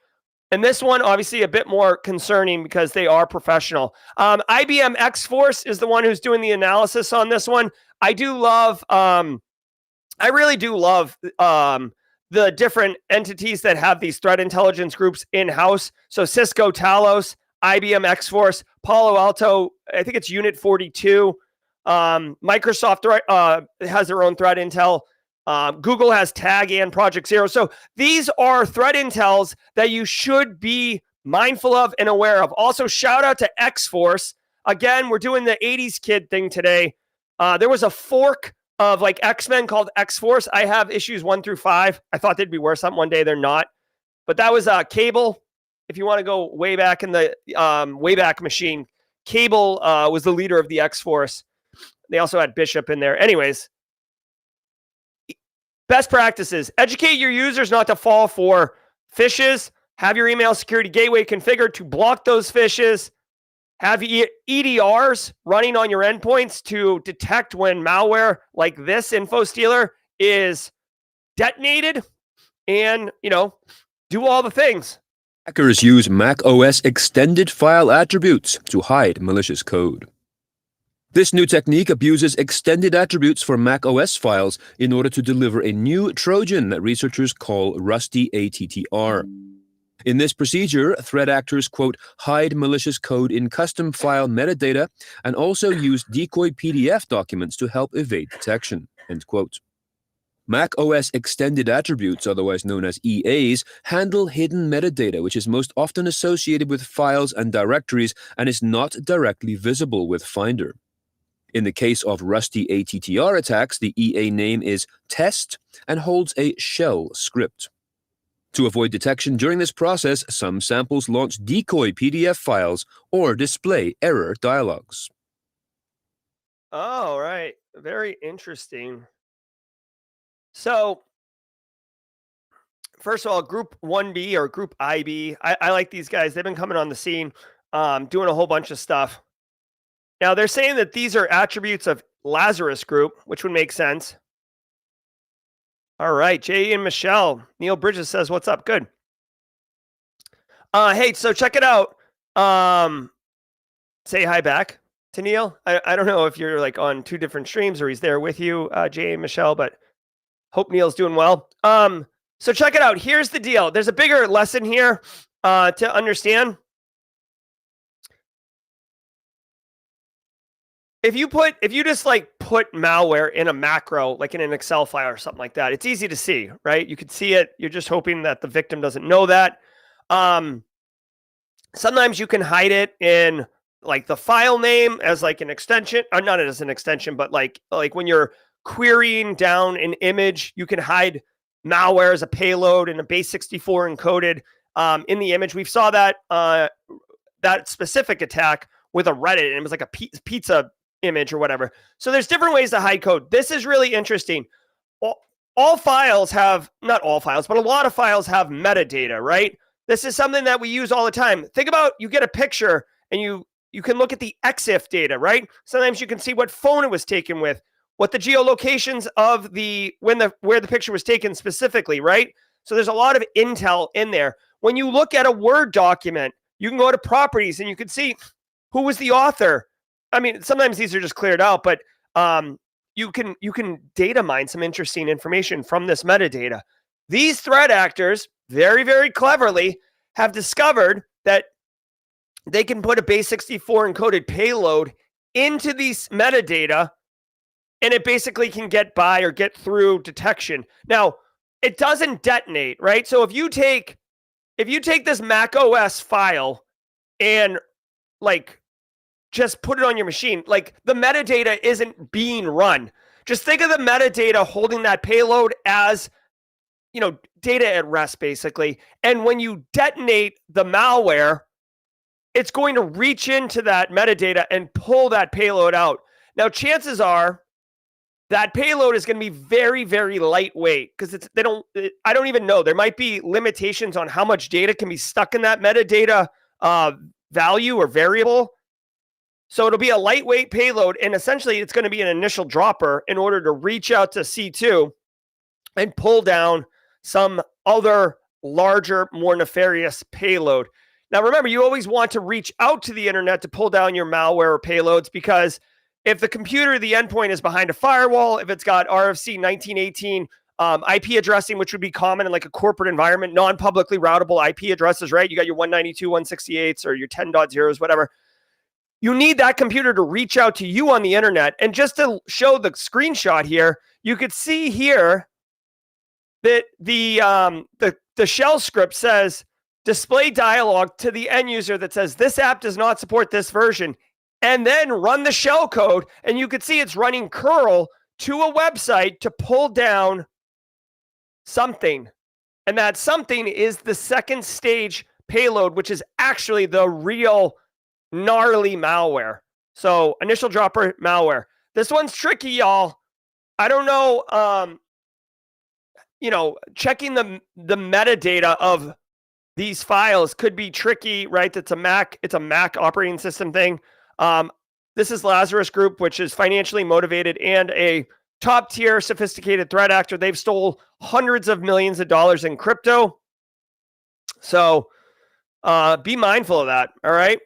And this one, obviously, a bit more concerning because they are professional. IBM X-Force is the one who's doing the analysis on this one. I really do love the different entities that have these threat intelligence groups in-house. So Cisco Talos, IBM X-Force, Palo Alto, I think it's Unit 42. Microsoft has their own threat intel. Google has Tag and Project Zero. So these are threat intels that you should be mindful of and aware of. Also, shout out to X-Force. Again, we're doing the 80s kid thing today. There was a fork of like X-Men called X-Force. I have issues 1 through 5. I thought they'd be worth something one day. They're not. But that was Cable. If you want to go way back in the Wayback Machine, Cable was the leader of the X-Force. They also had Bishop in there. Anyways, best practices. Educate your users not to fall for phishes. Have your email security gateway configured to block those phishes. Have EDRs running on your endpoints to detect when malware like this info stealer is detonated. And, you know, do all the things. Hackers use Mac OS extended file attributes to hide malicious code. This new technique abuses extended attributes for Mac OS files in order to deliver a new trojan that researchers call RustyAttr. In this procedure, threat actors, quote, hide malicious code in custom file metadata and also use decoy PDF documents to help evade detection, end quote. Mac OS extended attributes, otherwise known as EAs, handle hidden metadata, which is most often associated with files and directories and is not directly visible with Finder. In the case of RustyAttr attacks, the EA name is test and holds a shell script. To avoid detection during this process, some samples launch decoy PDF files or display error dialogues. Oh, right. Very interesting. So, first of all, Group 1B or Group IB, I like these guys. They've been coming on the scene, doing a whole bunch of stuff. Now, they're saying that these are attributes of Lazarus Group, which would make sense. All right, Jay and Michelle. Neil Bridges says, what's up? Good. Hey, so check it out. Say hi back to Neil. I don't know if you're like on two different streams or he's there with you, Jay and Michelle, but hope Neil's doing well. So check it out. Here's the deal. There's a bigger lesson here to understand. If you just like put malware in a macro, like in an Excel file or something like that, it's easy to see, right? You could see it. You're just hoping that the victim doesn't know that. Sometimes you can hide it in like the file name as like an extension, or not as an extension, but like when you're querying down an image, you can hide malware as a payload and a base 64 encoded in the image. We saw that that specific attack with a Reddit, and it was like a pizza image or whatever. So there's different ways to hide code. This is really interesting. All files have, not all files, but a lot of files have metadata, right? This is something that we use all the time. Think about, you get a picture and you can look at the EXIF data, right? Sometimes you can see what phone it was taken with, what the geolocations of where the picture was taken specifically, right? So there's a lot of intel in there. When you look at a Word document, you can go to properties and you can see who was the author. I mean, sometimes these are just cleared out, but you can data mine some interesting information from this metadata. These threat actors, very, very cleverly, have discovered that they can put a base 64 encoded payload into these metadata and it basically can get by or get through detection. Now, it doesn't detonate, right? So if you take this Mac OS file and like just put it on your machine, like the metadata isn't being run. Just think of the metadata holding that payload as, data at rest, basically. And when you detonate the malware, it's going to reach into that metadata and pull that payload out. Now, chances are that payload is going to be very, very lightweight because I don't even know. There might be limitations on how much data can be stuck in that metadata value or variable. So it'll be a lightweight payload, and essentially it's going to be an initial dropper in order to reach out to C2 and pull down some other larger, more nefarious payload. Now, remember, you always want to reach out to the internet to pull down your malware or payloads, because if the computer, the endpoint, is behind a firewall, if it's got RFC 1918 IP addressing, which would be common in like a corporate environment, non-publicly routable IP addresses, right? You got your 192.168s or your 10.0s, whatever. You need that computer to reach out to you on the internet. And just to show the screenshot here, you could see here that the shell script says, display dialog to the end user that says, this app does not support this version, and then run the shell code. And you could see it's running curl to a website to pull down something. And that something is the second stage payload, which is actually the real gnarly malware. So initial dropper malware. This one's tricky, y'all. I don't know. Checking the metadata of these files could be tricky, right? It's a Mac operating system thing. This is Lazarus Group, which is financially motivated and a top tier sophisticated threat actor. They've stole hundreds of millions of dollars in crypto. So be mindful of that. All right.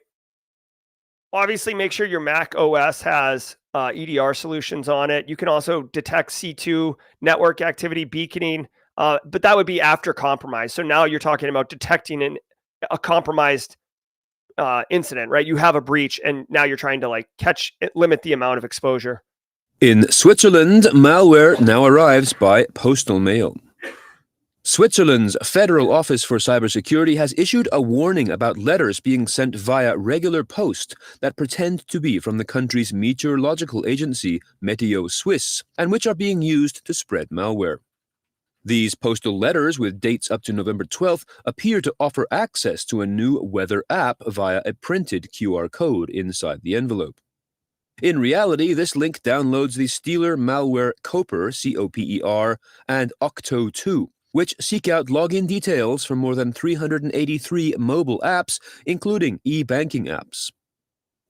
Obviously, make sure your Mac OS has EDR solutions on it. You can also detect C2 network activity beaconing, but that would be after compromise. So now you're talking about detecting a compromised incident, right? You have a breach, and now you're trying to limit the amount of exposure. In Switzerland, malware now arrives by postal mail. Switzerland's Federal Office for Cybersecurity has issued a warning about letters being sent via regular post that pretend to be from the country's meteorological agency, Meteo Suisse, and which are being used to spread malware. These postal letters, with dates up to November 12th, appear to offer access to a new weather app via a printed QR code inside the envelope. In reality, this link downloads the Stealer malware Coper, C-O-P-E-R, and Octo2, which seek out login details from more than 383 mobile apps, including e-banking apps.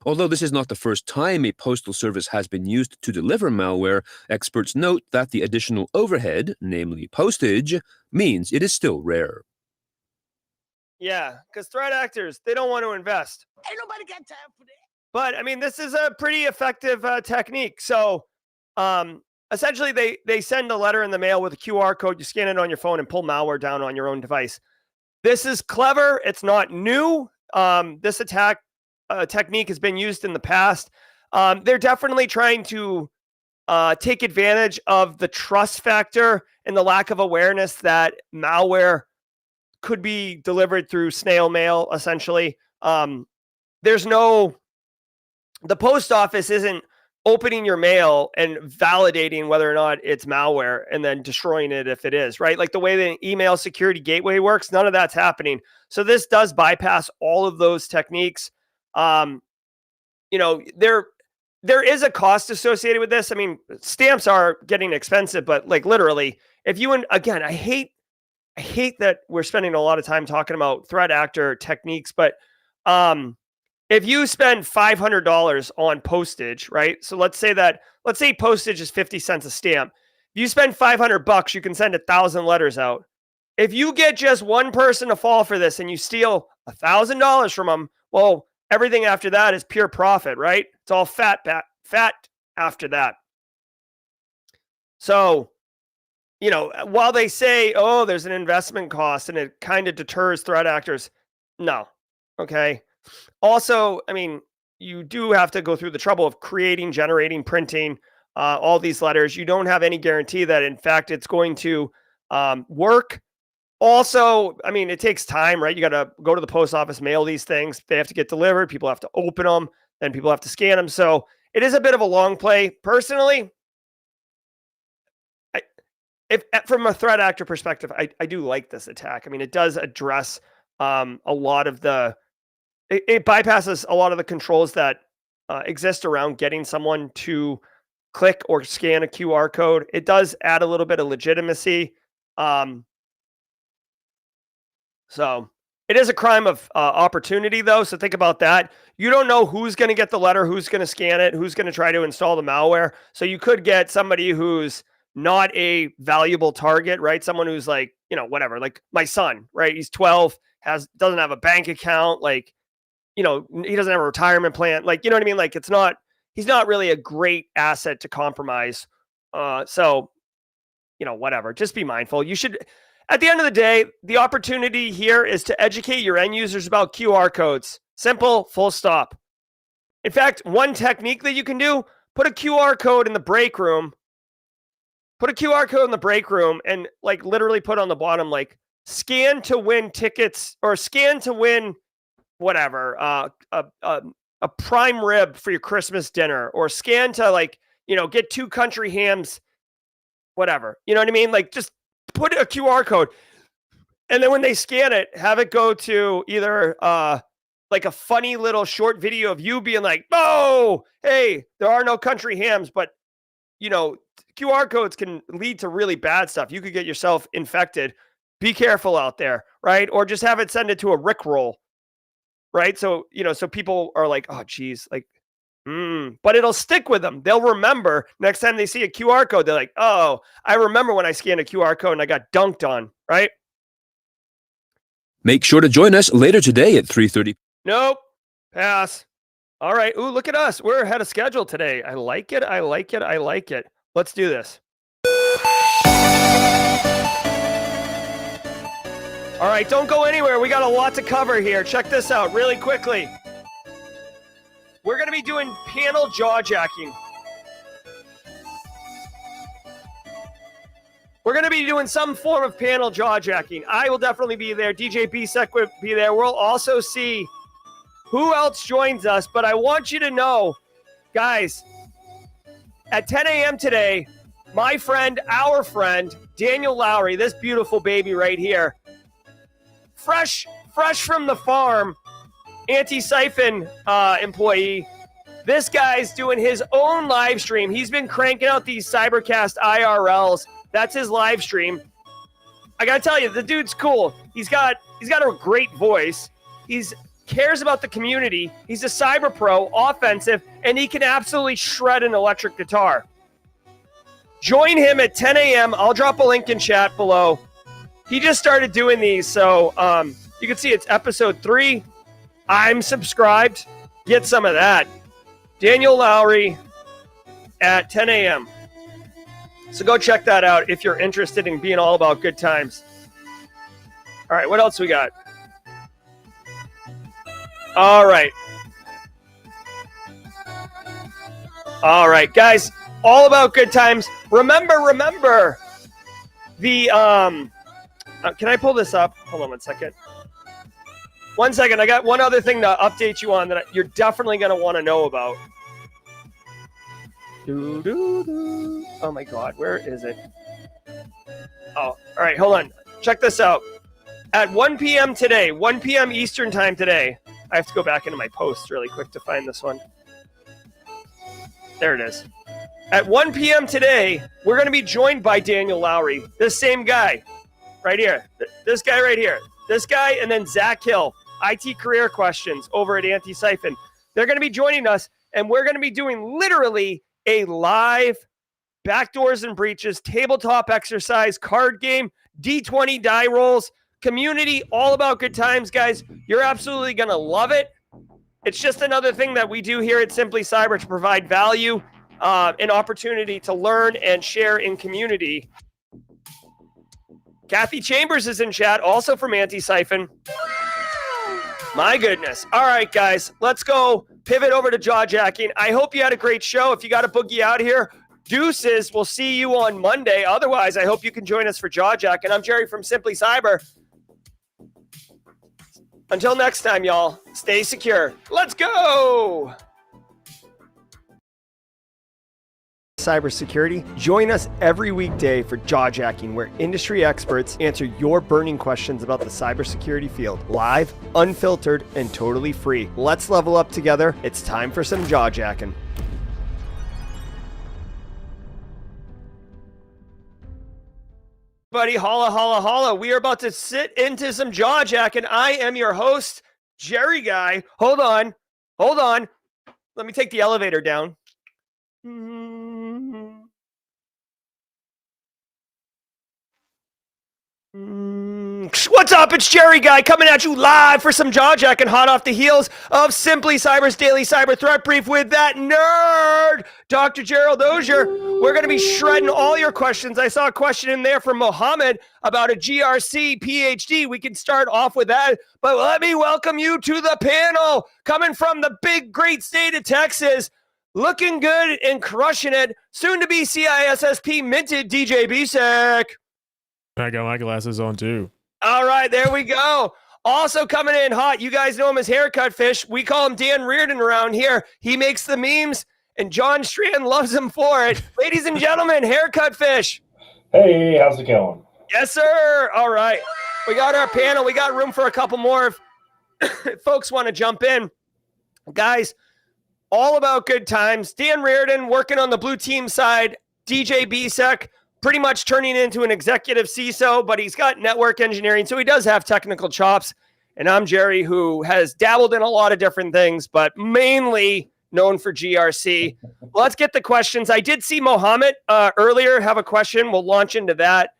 Although this is not the first time a postal service has been used to deliver malware, experts note that the additional overhead, namely postage, means it is still rare. Yeah, because threat actors, they don't want to invest. Ain't nobody got time for that. But, I mean, this is a pretty effective technique. So, essentially, they send a letter in the mail with a QR code. You scan it on your phone and pull malware down on your own device. This is clever. It's not new. This attack technique has been used in the past. They're definitely trying to take advantage of the trust factor and the lack of awareness that malware could be delivered through snail mail, essentially. The post office isn't opening your mail and validating whether or not it's malware and then destroying it if it is, right? Like the way the email security gateway works, none of that's happening. So this does bypass all of those techniques. There is a cost associated with this. I mean, stamps are getting expensive, but like literally, again, I hate that we're spending a lot of time talking about threat actor techniques, but if you spend $500 on postage, right? So let's say postage is 50 cents a stamp. If you spend $500, you can send 1,000 letters out. If you get just one person to fall for this and you steal $1,000 from them, well, everything after that is pure profit, right? It's all fat after that. So, while they say, oh, there's an investment cost and it kind of deters threat actors, no. Okay. Also, I mean, you do have to go through the trouble of creating, generating, printing, all these letters. You don't have any guarantee that, in fact, it's going to work. Also, I mean, it takes time, right? You got to go to the post office, mail these things. They have to get delivered. People have to open them. Then people have to scan them. So it is a bit of a long play. Personally, if from a threat actor perspective, I do like this attack. I mean, it does address a lot of it bypasses a lot of the controls that exist around getting someone to click or scan a QR code. It does add a little bit of legitimacy. So it is a crime of opportunity, though. So think about that. You don't know who's going to get the letter, who's going to scan it, who's going to try to install the malware. So you could get somebody who's not a valuable target, right? Someone who's like, whatever, like my son, right? He's 12, doesn't have a bank account. Like, he doesn't have a retirement plan. Like, you know what I mean? Like he's not really a great asset to compromise. So, whatever, just be mindful. You should, at the end of the day, the opportunity here is to educate your end users about QR codes. Simple, full stop. In fact, one technique that you can do, put a QR code in the break room. Put a QR code in the break room and like literally put on the bottom, like scan to win tickets or scan to win whatever, a prime rib for your Christmas dinner, or scan to get 2 country hams, whatever. You know what I mean? Like just put a QR code. And then when they scan it, have it go to either like a funny little short video of you being like, oh, hey, there are no country hams, but QR codes can lead to really bad stuff. You could get yourself infected. Be careful out there, right? Or just have it send it to a Rickroll, right? So, so people are like, oh, geez, like, but it'll stick with them. They'll remember next time they see a QR code. They're like, oh, I remember when I scanned a QR code and I got dunked on, right? Make sure to join us later today at 3:30. Nope. Pass. All right. Ooh, look at us. We're ahead of schedule today. I like it. I like it. I like it. Let's do this. All right. Don't go anywhere. We got a lot to cover here. Check this out really quickly. We're going to be doing panel jawjacking. We're going to be doing some form of panel jawjacking. I will definitely be there. DJ BSEC will be there. We'll also see who else joins us. But I want you to know, guys, at 10 a.m. today, my friend, our friend, Daniel Lowry, this beautiful baby right here, fresh from the farm, Antisyphon employee. This guy's doing his own live stream. He's been cranking out these Cybercast IRLs. That's his live stream. I gotta tell you, the dude's cool. He's got a great voice. He's cares about the community. He's a cyber pro, offensive, and he can absolutely shred an electric guitar. Join him at 10 a.m. I'll drop a link in chat below. He just started doing these, so you can see it's episode 3. I'm subscribed. Get some of that. Daniel Lowry at 10 a.m. So go check that out if you're interested in being all about good times. All right, what else we got? All right. All right, guys, all about good times. Remember the can I pull this up? Hold on 1 second. 1 second. I got one other thing to update you on that you're definitely going to want to know about. Oh my God, where is it? Oh, all right, hold on. Check this out. At 1 p.m. today, 1 p.m. Eastern time today, I have to go back into my posts really quick to find this one. There it is. At 1 p.m. today, we're going to be joined by Daniel Lowry, this same guy right here. This guy right here. This guy, and then Zach Hill, IT career questions over at Antisyphon. They're going to be joining us, and we're going to be doing literally a live backdoors and breaches, tabletop exercise, card game, D20 die rolls, community, all about good times, guys. You're absolutely going to love it. It's just another thing that we do here at Simply Cyber to provide value, an opportunity to learn and share in community. Kathy Chambers is in chat, also from Antisyphon. My goodness. All right, guys, let's go pivot over to jawjacking. I hope you had a great show. If you got a boogie out here, Deuces. We'll see you on Monday. Otherwise, I hope you can join us for Jawjack. And I'm Jerry from Simply Cyber. Until next time, y'all, stay secure. Let's go. Cybersecurity. Join us every weekday for Jawjacking, where industry experts answer your burning questions about the cybersecurity field. Live, unfiltered, and totally free. Let's level up together. It's time for some Jawjacking. Buddy, holla, holla, holla. We are about to sit into some Jawjacking. I am your host, Jerry Guy. Hold on. Let me take the elevator down. What's up? It's Jerry Guy coming at you live for some Jawjacking, hot off the heels of Simply Cyber's daily cyber threat brief with that nerd, Dr. Gerald Auger. We're going to be shredding all your questions. I saw a question in there from Mohammed about a GRC PhD. We can start off with that, but let me welcome you to the panel. Coming from the big, great state of Texas, looking good and crushing it, soon to be CISSP minted DJ Bisek. I got my glasses on too. All right, there we go. Also coming in hot, you guys know him as Haircut Fish. We call him Dan Reardon around here. He makes the memes, and John Strand loves him for it. Ladies and gentlemen, Haircut Fish. Hey, how's it going? Yes, sir. All right. We got our panel. We got room for a couple more if folks want to jump in. Guys, all about good times. Dan Reardon working on the blue team side. DJ Bisek pretty much turning into an executive CISO, but he's got network engineering, so he does have technical chops. And I'm Jerry, who has dabbled in a lot of different things, but mainly known for GRC. Let's get the questions. I did see Mohammed earlier have a question. We'll launch into that.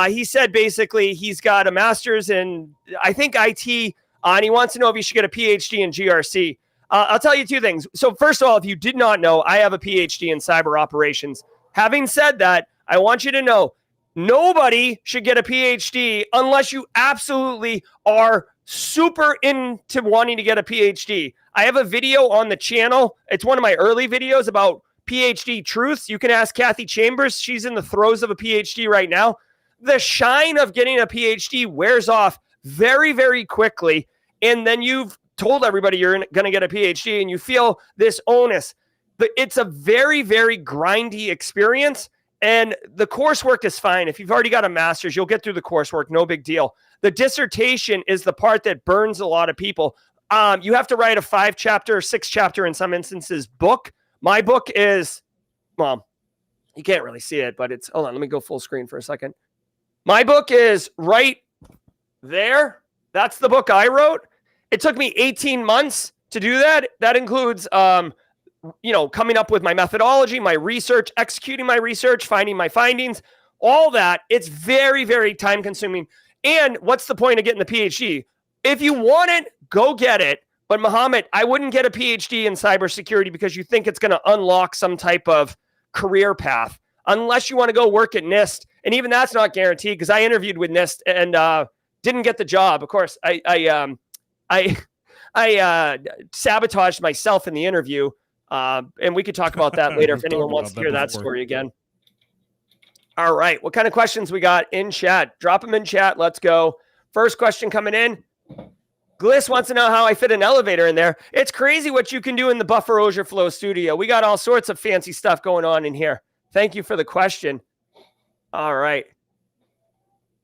He said basically he's got a master's in, I think, IT, and he wants to know if he should get a PhD in GRC. I'll tell you two things. So first of all, if you did not know, I have a PhD in cyber operations. Having said that, I want you to know nobody should get a PhD unless you absolutely are super into wanting to get a PhD. I have a video on the channel. It's one of my early videos about PhD truths. You can ask Kathy Chambers. She's in the throes of a PhD right now. The shine of getting a PhD wears off very, very quickly. And then you've told everybody you're going to get a PhD and you feel this onus. But it's a very, very grindy experience. And the coursework is fine. If you've already got a master's, you'll get through the coursework. No big deal. The dissertation is the part that burns a lot of people. You have to write a 5-chapter or 6-chapter in some instances book. My book is, well, you can't really see it, but it's, hold on, let me go full screen for a second. My book is right there. That's the book I wrote. It took me 18 months to do that. That includes, coming up with my methodology, my research, executing my research, finding my findings, all that. It's very, very time consuming. And what's the point of getting the PhD? If you want it, go get it. But Mohammed, I wouldn't get a PhD in cybersecurity because you think it's going to unlock some type of career path, unless you want to go work at NIST. And even that's not guaranteed, because I interviewed with NIST and didn't get the job. Of course, I sabotaged myself in the interview. And we could talk about that later if anyone wants to hear that story again. All right. What kind of questions we got in chat? Drop them in chat. Let's go. First question coming in. Gliss wants to know how I fit an elevator in there. It's crazy what you can do in the Buffer Auger Flow studio. We got all sorts of fancy stuff going on in here. Thank you for the question. All right.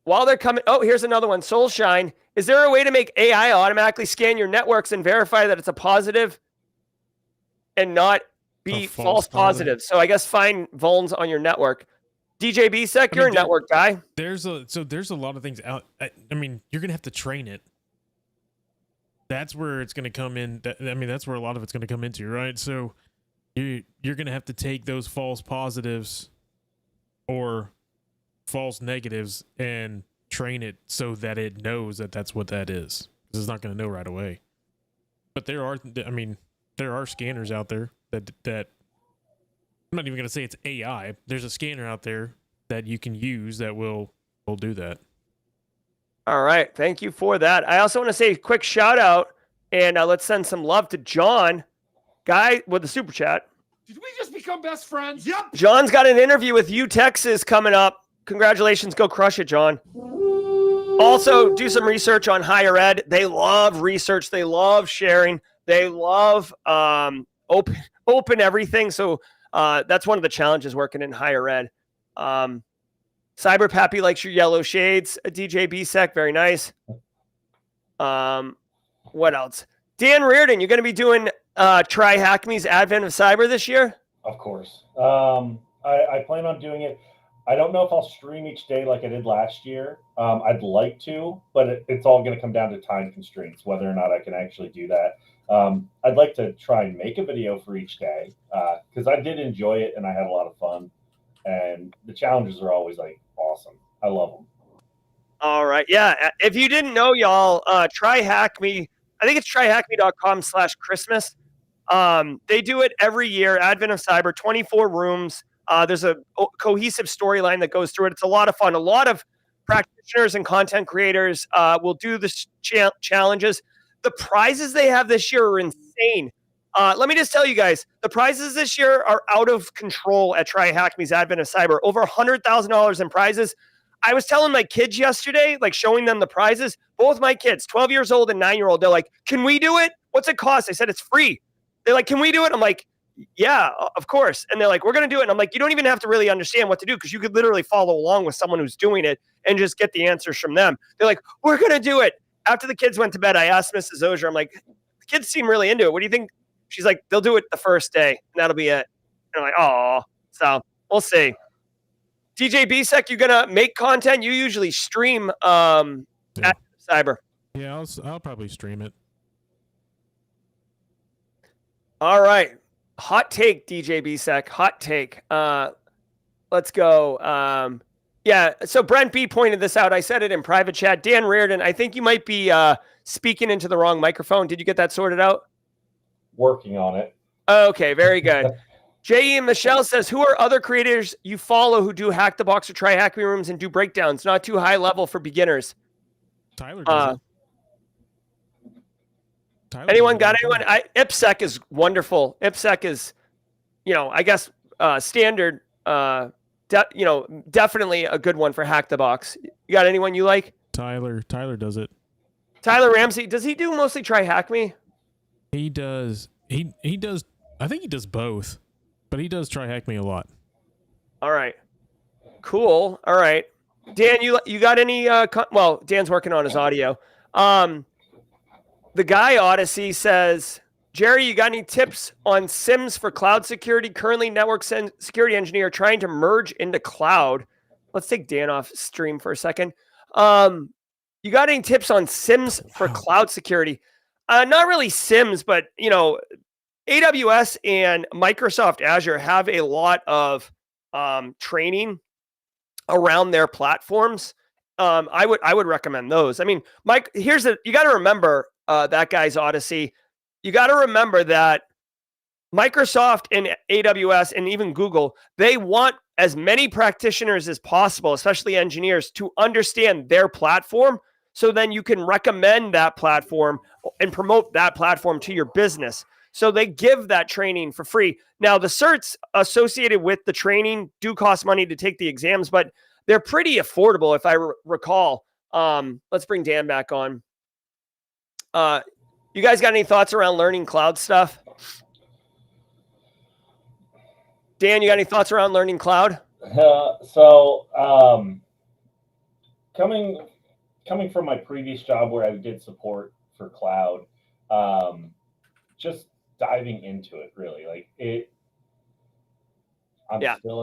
While they're coming, oh, here's another one. Soulshine. Is there a way to make AI automatically scan your networks and verify that it's a positive and not be false positive? So I guess find vulns on your network. DJ Bisek, you're a network guy. There's a lot of things out. I mean, you're gonna have to train it. That's where it's gonna come in. That's where a lot of it's gonna come into, right? So you're gonna have to take those false positives or false negatives and train it so that it knows that that's what that is. Because it's not gonna know right away. But there are scanners out there that I'm not even going to say it's AI. There's a scanner out there that you can use that will do that. All right. Thank you for that. I also want to say a quick shout out and let's send some love to John, guy with the super chat. Did we just become best friends? Yep. John's got an interview with U Texas coming up. Congratulations. Go crush it, John. Also, do some research on higher ed. They love research. They love sharing. They love open everything. So that's one of the challenges working in higher ed. Cyber Pappy likes your yellow shades. DJ BSEC, very nice. What else? Dan Reardon, you're going to be doing Try Hack Me's Advent of Cyber this year? Of course. I plan on doing it. I don't know if I'll stream each day like I did last year. I'd like to, but it's all going to come down to time constraints, whether or not I can actually do that. I'd like to try and make a video for each day because I did enjoy it and I had a lot of fun. And the challenges are always like awesome. I love them. All right. Yeah. If you didn't know, y'all, Try Hack Me. I think it's tryhackme.com/Christmas. They do it every year. Advent of Cyber, 24 rooms. There's a cohesive storyline that goes through it. It's a lot of fun. A lot of practitioners and content creators will do the challenges. The prizes they have this year are insane. Let me just tell you guys, the prizes this year are out of control at Try Hack Me's Advent of Cyber. Over $100,000 in prizes. I was telling my kids yesterday, like showing them the prizes. Both my kids, 12 years old and 9-year-old, they're like, can we do it? What's it cost? I said, it's free. They're like, can we do it? I'm like, yeah, of course. And they're like, we're going to do it. And I'm like, you don't even have to really understand what to do because you could literally follow along with someone who's doing it and just get the answers from them. They're like, we're going to do it. After the kids went to bed, I asked Mrs. Auger, I'm like, the kids seem really into it. What do you think? She's like, they'll do it the first day, and that'll be it. And I'm like, oh, so we'll see. DJ BSEC, you going to make content? You usually stream at Cyber. Yeah, I'll probably stream it. All right. Hot take, DJ BSEC. Hot take. Let's go. Yeah, so Brent B pointed this out. I said it in private chat. Dan Reardon, I think you might be speaking into the wrong microphone. Did you get that sorted out? Working on it. Okay, very good. J.E. Michelle says, who are other creators you follow who do Hack the Box or Try Hack Me rooms and do breakdowns? Not too high level for beginners. Tyler does it. Anyone got anyone? IPSEC is wonderful. IPSEC is, I guess standard. Definitely a good one for Hack the Box. You got anyone you like? Tyler does it. Tyler Ramsey, does he do mostly Try Hack Me? He does. He does. I think he does both, but he does Try Hack Me a lot. All right. Cool. All right. Dan, you got any? Well, Dan's working on his audio. The guy Odyssey says, Jerry, you got any tips on SIMs for cloud security? Currently, network security engineer trying to merge into cloud. Let's take Dan off stream for a second. You got any tips on SIMs for cloud security? Not really SIMs, but AWS and Microsoft Azure have a lot of training around their platforms. I would recommend those. I mean, Mike, you got to remember that guy's Odyssey. You got to remember that Microsoft and AWS and even Google, they want as many practitioners as possible, especially engineers, to understand their platform. So then you can recommend that platform and promote that platform to your business. So they give that training for free. Now, the certs associated with the training do cost money to take the exams, but they're pretty affordable, if I recall. Let's bring Dan back on. You guys got any thoughts around learning cloud stuff? Dan, you got any thoughts around learning cloud? Coming from my previous job where I did support for cloud, just diving into it really,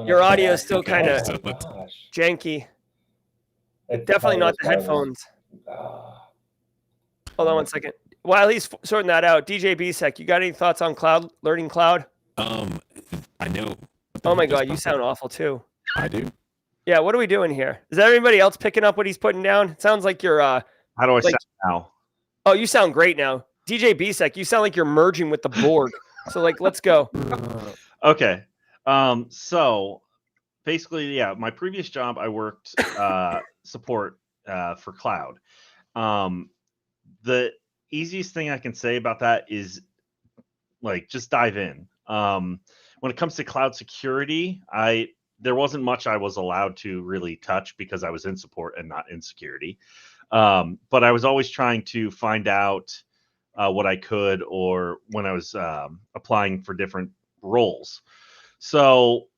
your audio is still kind of janky. Definitely not the headphones. Hold on one second. While he's sorting that out, DJ BSEC, you got any thoughts on cloud, learning cloud? I know. Oh my God, you sound awful too. I do. Yeah, what are we doing here? Is everybody else picking up what he's putting down? It sounds like you're How do I sound now? Oh, you sound great now. DJ BSEC, you sound like you're merging with the board. So let's go. Okay. So basically, yeah, my previous job, I worked support for cloud. The easiest thing I can say about that is just dive in. When when it comes to cloud security, there wasn't much I was allowed to really touch because I was in support and not in security. But I was always trying to find out what I could, or when I was applying for different roles. So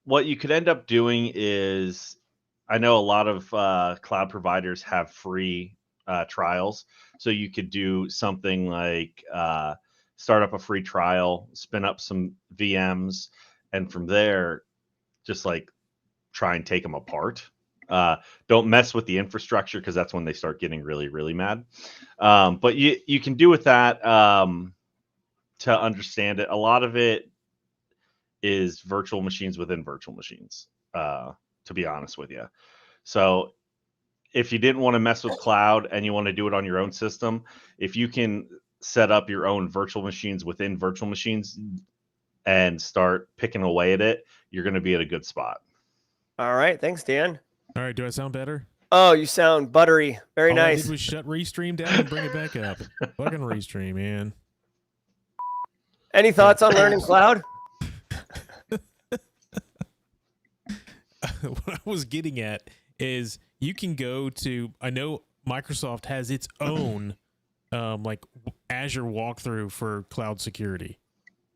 what you could end up doing is, I know a lot of cloud providers have free trials. So you could do something like start up a free trial, spin up some VMs, and from there, just like try and take them apart. Don't mess with the infrastructure, because that's when they start getting really, really mad. But you can do with that to understand it. A lot of it is virtual machines within virtual machines, to be honest with you. So if you didn't want to mess with cloud and you want to do it on your own system, if you can set up your own virtual machines within virtual machines and start picking away at it, you're going to be at a good spot. All right. Thanks, Dan. All right, do I sound better? Oh, you sound buttery. Very All I nice. did was shut Restream down and bring it back up. Fucking Restream, man. Any thoughts on learning cloud? What I was getting at is you can go to, I know Microsoft has its own like Azure walkthrough for cloud security.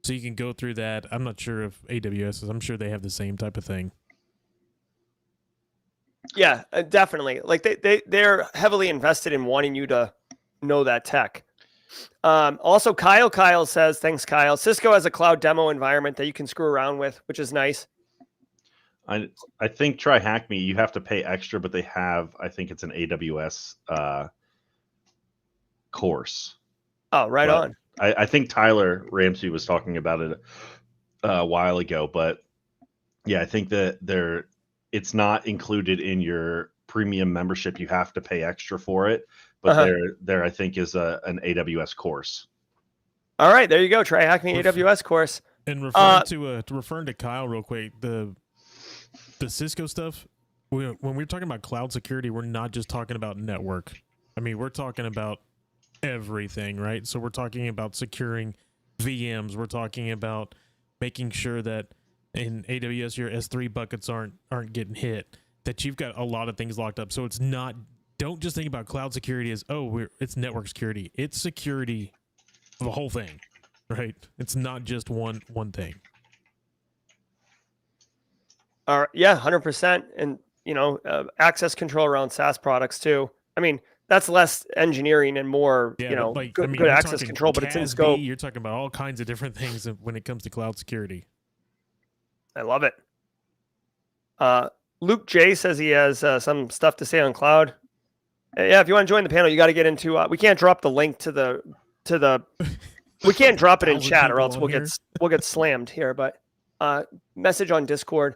So you can go through that. I'm not sure if AWS is, I'm sure they have the same type of thing. Yeah, definitely. Like they're heavily invested in wanting you to know that tech. Also, Kyle says, thanks, Kyle. Cisco has a cloud demo environment that you can screw around with, which is nice. I think try Hack Me, you have to pay extra, but they have, I think it's an AWS course. Oh, right but on. I think Tyler Ramsey was talking about it a while ago, but yeah, I think that it's not included in your premium membership. You have to pay extra for it, but there I think is an AWS course. All right, there you go. Try Hack Me AWS course. And referring to Kyle real quick, the Cisco stuff, when we're talking about cloud security, we're not just talking about network. I mean, we're talking about everything, right? So we're talking about securing VMs. We're talking about making sure that in AWS your S3 buckets aren't getting hit, that you've got a lot of things locked up. So it's not, don't just think about cloud security as, it's network security. It's security of the whole thing, right? It's not just one thing. All right, yeah, 100%. And, access control around SaaS products too. I mean, that's less engineering and more, good access control, but it's in scope. You're talking about all kinds of different things when it comes to cloud security. I love it. Luke J says he has some stuff to say on cloud. Yeah, if you want to join the panel, you got to get into. We can't drop the link to the. We can't drop it in chat, or else we'll get slammed here. But message on Discord.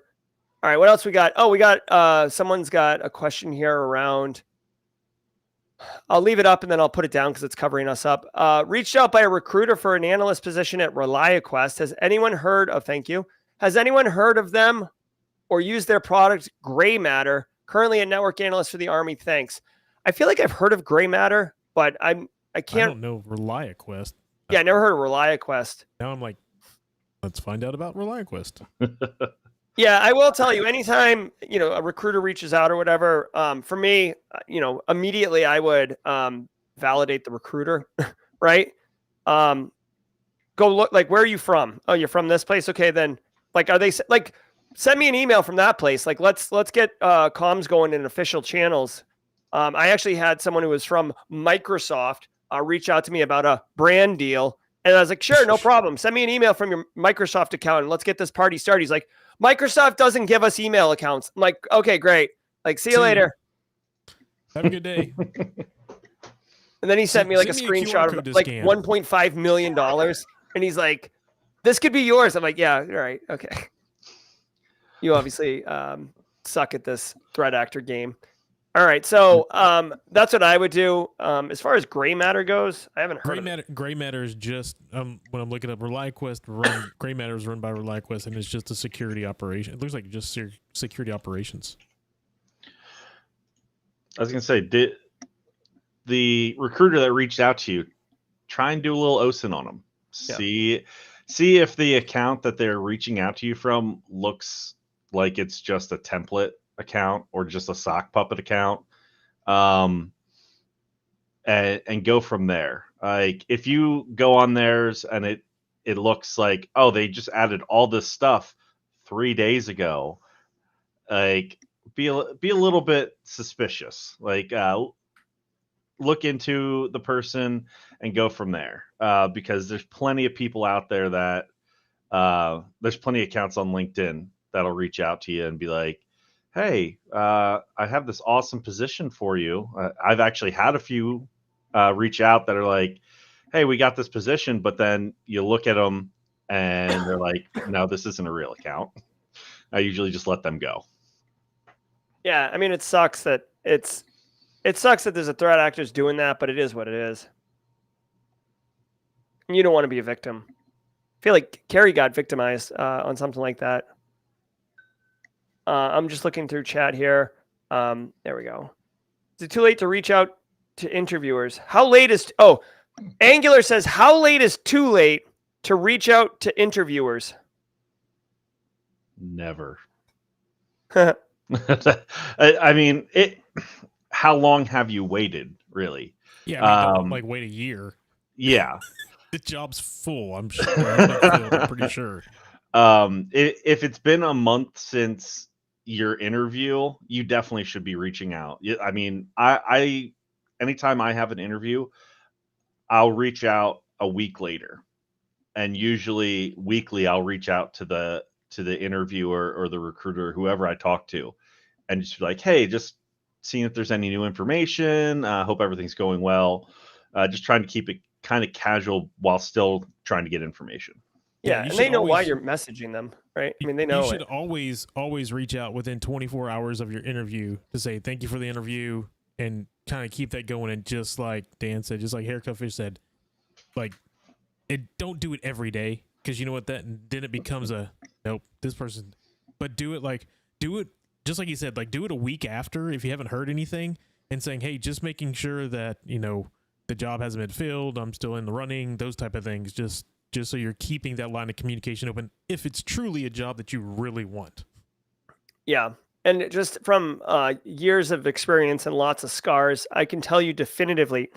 All right, what else we got? Oh, we got someone's got a question here around. I'll leave it up and then I'll put it down because it's covering us up. Reached out by a recruiter for an analyst position at ReliaQuest. Has anyone heard of? Thank you. Has anyone heard of them or used their product, Gray Matter? Currently a network analyst for the Army. Thanks. I feel like I've heard of Gray Matter, but I can't. I don't know ReliaQuest. Yeah, I never heard of ReliaQuest. Now I'm like, let's find out about ReliaQuest. Yeah, I will tell you, anytime, a recruiter reaches out or whatever, for me, immediately I would validate the recruiter, right? Go look, like, where are you from? Oh, you're from this place? Okay, then, like, are they, like, send me an email from that place. Like, let's get comms going in official channels. I actually had someone who was from Microsoft reach out to me about a brand deal. And I was like, sure, no problem. Send me an email from your Microsoft account and let's get this party started. He's like, Microsoft doesn't give us email accounts. I'm like, okay, great. Like, see you later. Have a good day. And then he sent me like a screenshot of like $1.5 million. And he's like, this could be yours. I'm like, yeah, all right. Okay. You obviously suck at this threat actor game. All right. So that's what I would do. As far as Gray Matter goes, I haven't heard of it. Gray Matter is just, when I'm looking up ReliaQuest, Gray Matter is run by ReliaQuest, and it's just a security operation. It looks like just security operations. I was going to say, did the recruiter that reached out to you, try and do a little OSINT on them. Yeah. See, see if the account that they're reaching out to you from looks like it's just a template account or just a sock puppet account. And go from there. Like if you go on theirs and it looks like, oh, they just added all this stuff 3 days ago, like be a little bit suspicious. Like look into the person and go from there, because there's plenty of people out there that there's plenty of accounts on LinkedIn that'll reach out to you and be like, hey, I have this awesome position for you. I've actually had a few reach out that are like, hey, we got this position, but then you look at them and they're like, no, this isn't a real account. I usually just let them go. Yeah, I mean, it sucks that there's a threat actors doing that, but it is what it is. And you don't want to be a victim. I feel like Carrie got victimized on something like that. I'm just looking through chat here. There we go. Is it too late to reach out to interviewers? How late is... Angular says, how late is too late to reach out to interviewers? Never. I mean, how long have you waited, really? Yeah, I mean, don't like wait a year. Yeah. The job's full, I'm sure. I'm pretty sure. If it's been a month since your interview, you definitely should be reaching out. I mean, I anytime I have an interview, I'll reach out a week later, and usually weekly I'll reach out to the interviewer or the recruiter, whoever I talk to, and just be like, hey, just seeing if there's any new information. Hope everything's going well. Just trying to keep it kind of casual while still trying to get information. Yeah, and they know why you're messaging them, right? I mean, they know you should always reach out within 24 hours of your interview to say thank you for the interview and kind of keep that going. And just like Dan said, just like Haircut Fish said, like, don't do it every day, because you know what, then it becomes a nope, this person. But do it just like he said, like do it a week after if you haven't heard anything, and saying, hey, just making sure that the job hasn't been filled, I'm still in the running, those type of things. Just so you're keeping that line of communication open if it's truly a job that you really want. Yeah. And just from years of experience and lots of scars, I can tell you definitively,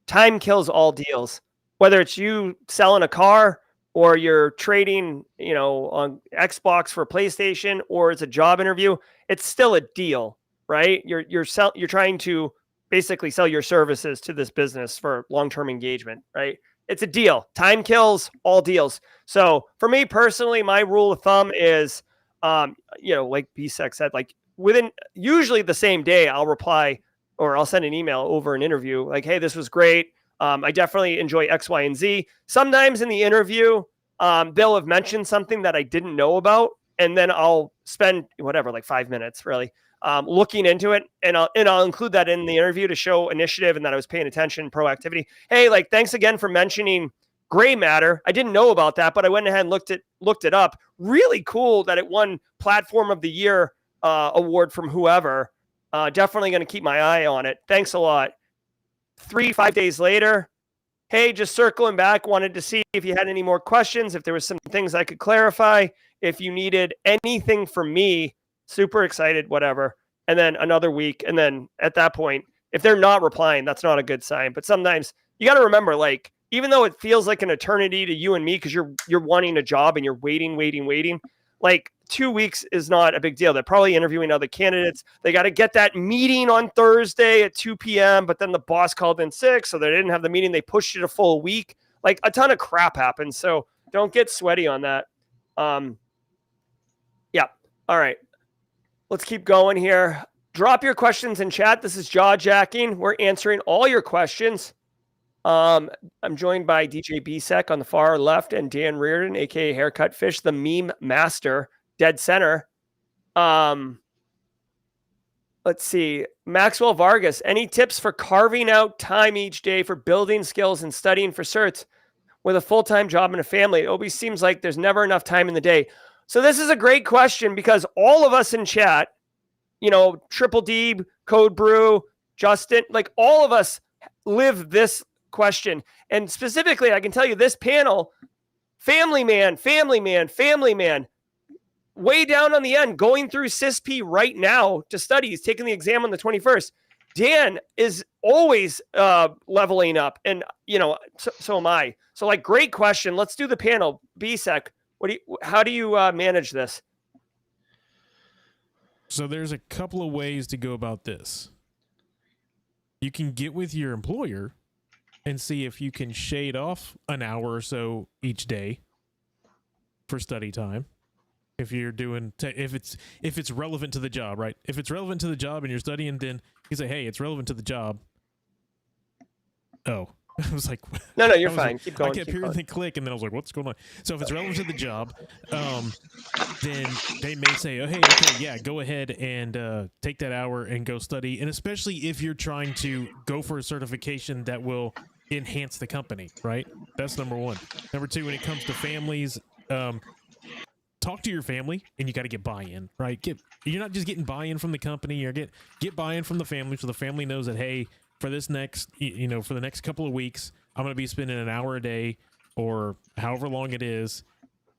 time kills all deals. Whether it's you selling a car or you're trading, on Xbox for PlayStation, or it's a job interview, it's still a deal, right? You're trying to basically sell your services to this business for long-term engagement, right? It's a deal. Time kills all deals. So for me personally, my rule of thumb is, like BSEC said, like within usually the same day, I'll reply or I'll send an email over an interview like, hey, this was great. I definitely enjoy X, Y, and Z. Sometimes in the interview, they'll have mentioned something that I didn't know about, and then I'll spend like 5 minutes really looking into it, and I'll include that in the interview to show initiative and that I was paying attention, proactivity. Hey, like, thanks again for mentioning gray matter. I didn't know about that, but I went ahead and looked it up. Really cool that it won Platform of the Year award from whoever. Definitely going to keep my eye on it. Thanks a lot. 3-5 days later, hey, just circling back, wanted to see if you had any more questions, if there was some things I could clarify, if you needed anything from me. Super excited, whatever. And then another week. And then at that point, if they're not replying, that's not a good sign. But sometimes you got to remember, like, even though it feels like an eternity to you and me, because you're wanting a job and you're waiting, like 2 weeks is not a big deal. They're probably interviewing other candidates. They got to get that meeting on Thursday at 2 p.m., but then the boss called in sick, so they didn't have the meeting. They pushed it a full week. Like, a ton of crap happens. So don't get sweaty on that. Yeah. All right. Let's keep going here. Drop your questions in chat. This is Jaw Jacking. We're answering all your questions. I'm joined by DJ BSEC on the far left and Dan Reardon, aka Haircut Fish, the meme master, dead center. Let's see. Maxwell Vargas, any tips for carving out time each day for building skills and studying for certs with a full-time job and a family? It always seems like there's never enough time in the day. So this is a great question, because all of us in chat, Triple D, Code Brew, Justin, like all of us live this question. And specifically, I can tell you this panel Family man. Way down on the end, going through CISP right now to study. He's taking the exam on the 21st. Dan is always leveling up, and so am I. So, like, great question. Let's do the panel. BSEC, how do you manage this? So there's a couple of ways to go about this. You can get with your employer and see if you can shade off an hour or so each day for study time. If you're doing, if it's relevant to the job, right? If it's relevant to the job and you're studying, then you say, "Hey, it's relevant to the job." Oh, I was like, "No, you're fine. Keep going." I kept hearing the click, and then I was like, "What's going on?" So if it's relevant to the job, then they may say, "Oh, hey, okay, yeah, go ahead and take that hour and go study." And especially if you're trying to go for a certification that will enhance the company, right? That's number one. Number two, when it comes to families, talk to your family, and you got to get buy-in, right? You're not just getting buy-in from the company. You're get buy-in from the family, so the family knows that, hey, for this next, for the next couple of weeks, I'm going to be spending an hour a day or however long it is.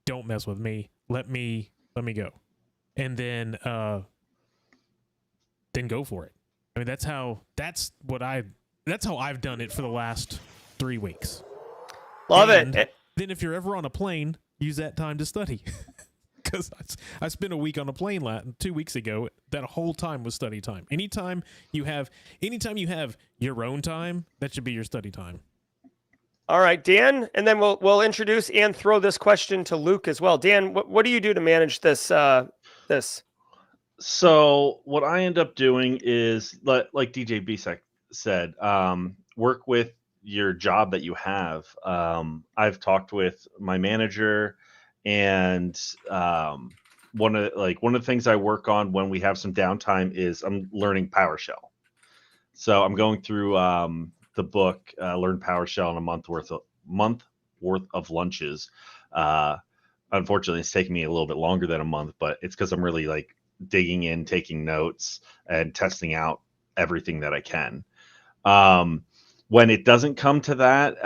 Don't mess with me. Let me go, and then go for it. I mean, that's how I've done it for the last 3 weeks. Love it. Then if you're ever on a plane, use that time to study. Because I spent a week on a plane 2 weeks ago. That whole time was study time. Anytime you have your own time, that should be your study time. All right, Dan, and then we'll introduce and throw this question to Luke as well. Dan, what do you do to manage this? So what I end up doing is, like DJ Bisek said, work with your job that you have. I've talked with my manager. And one of the things I work on when we have some downtime is I'm learning PowerShell. So I'm going through the book Learn PowerShell in a month worth of lunches. Unfortunately, it's taking me a little bit longer than a month, but it's because I'm really like digging in, taking notes, and testing out everything that I can. When it doesn't come to that,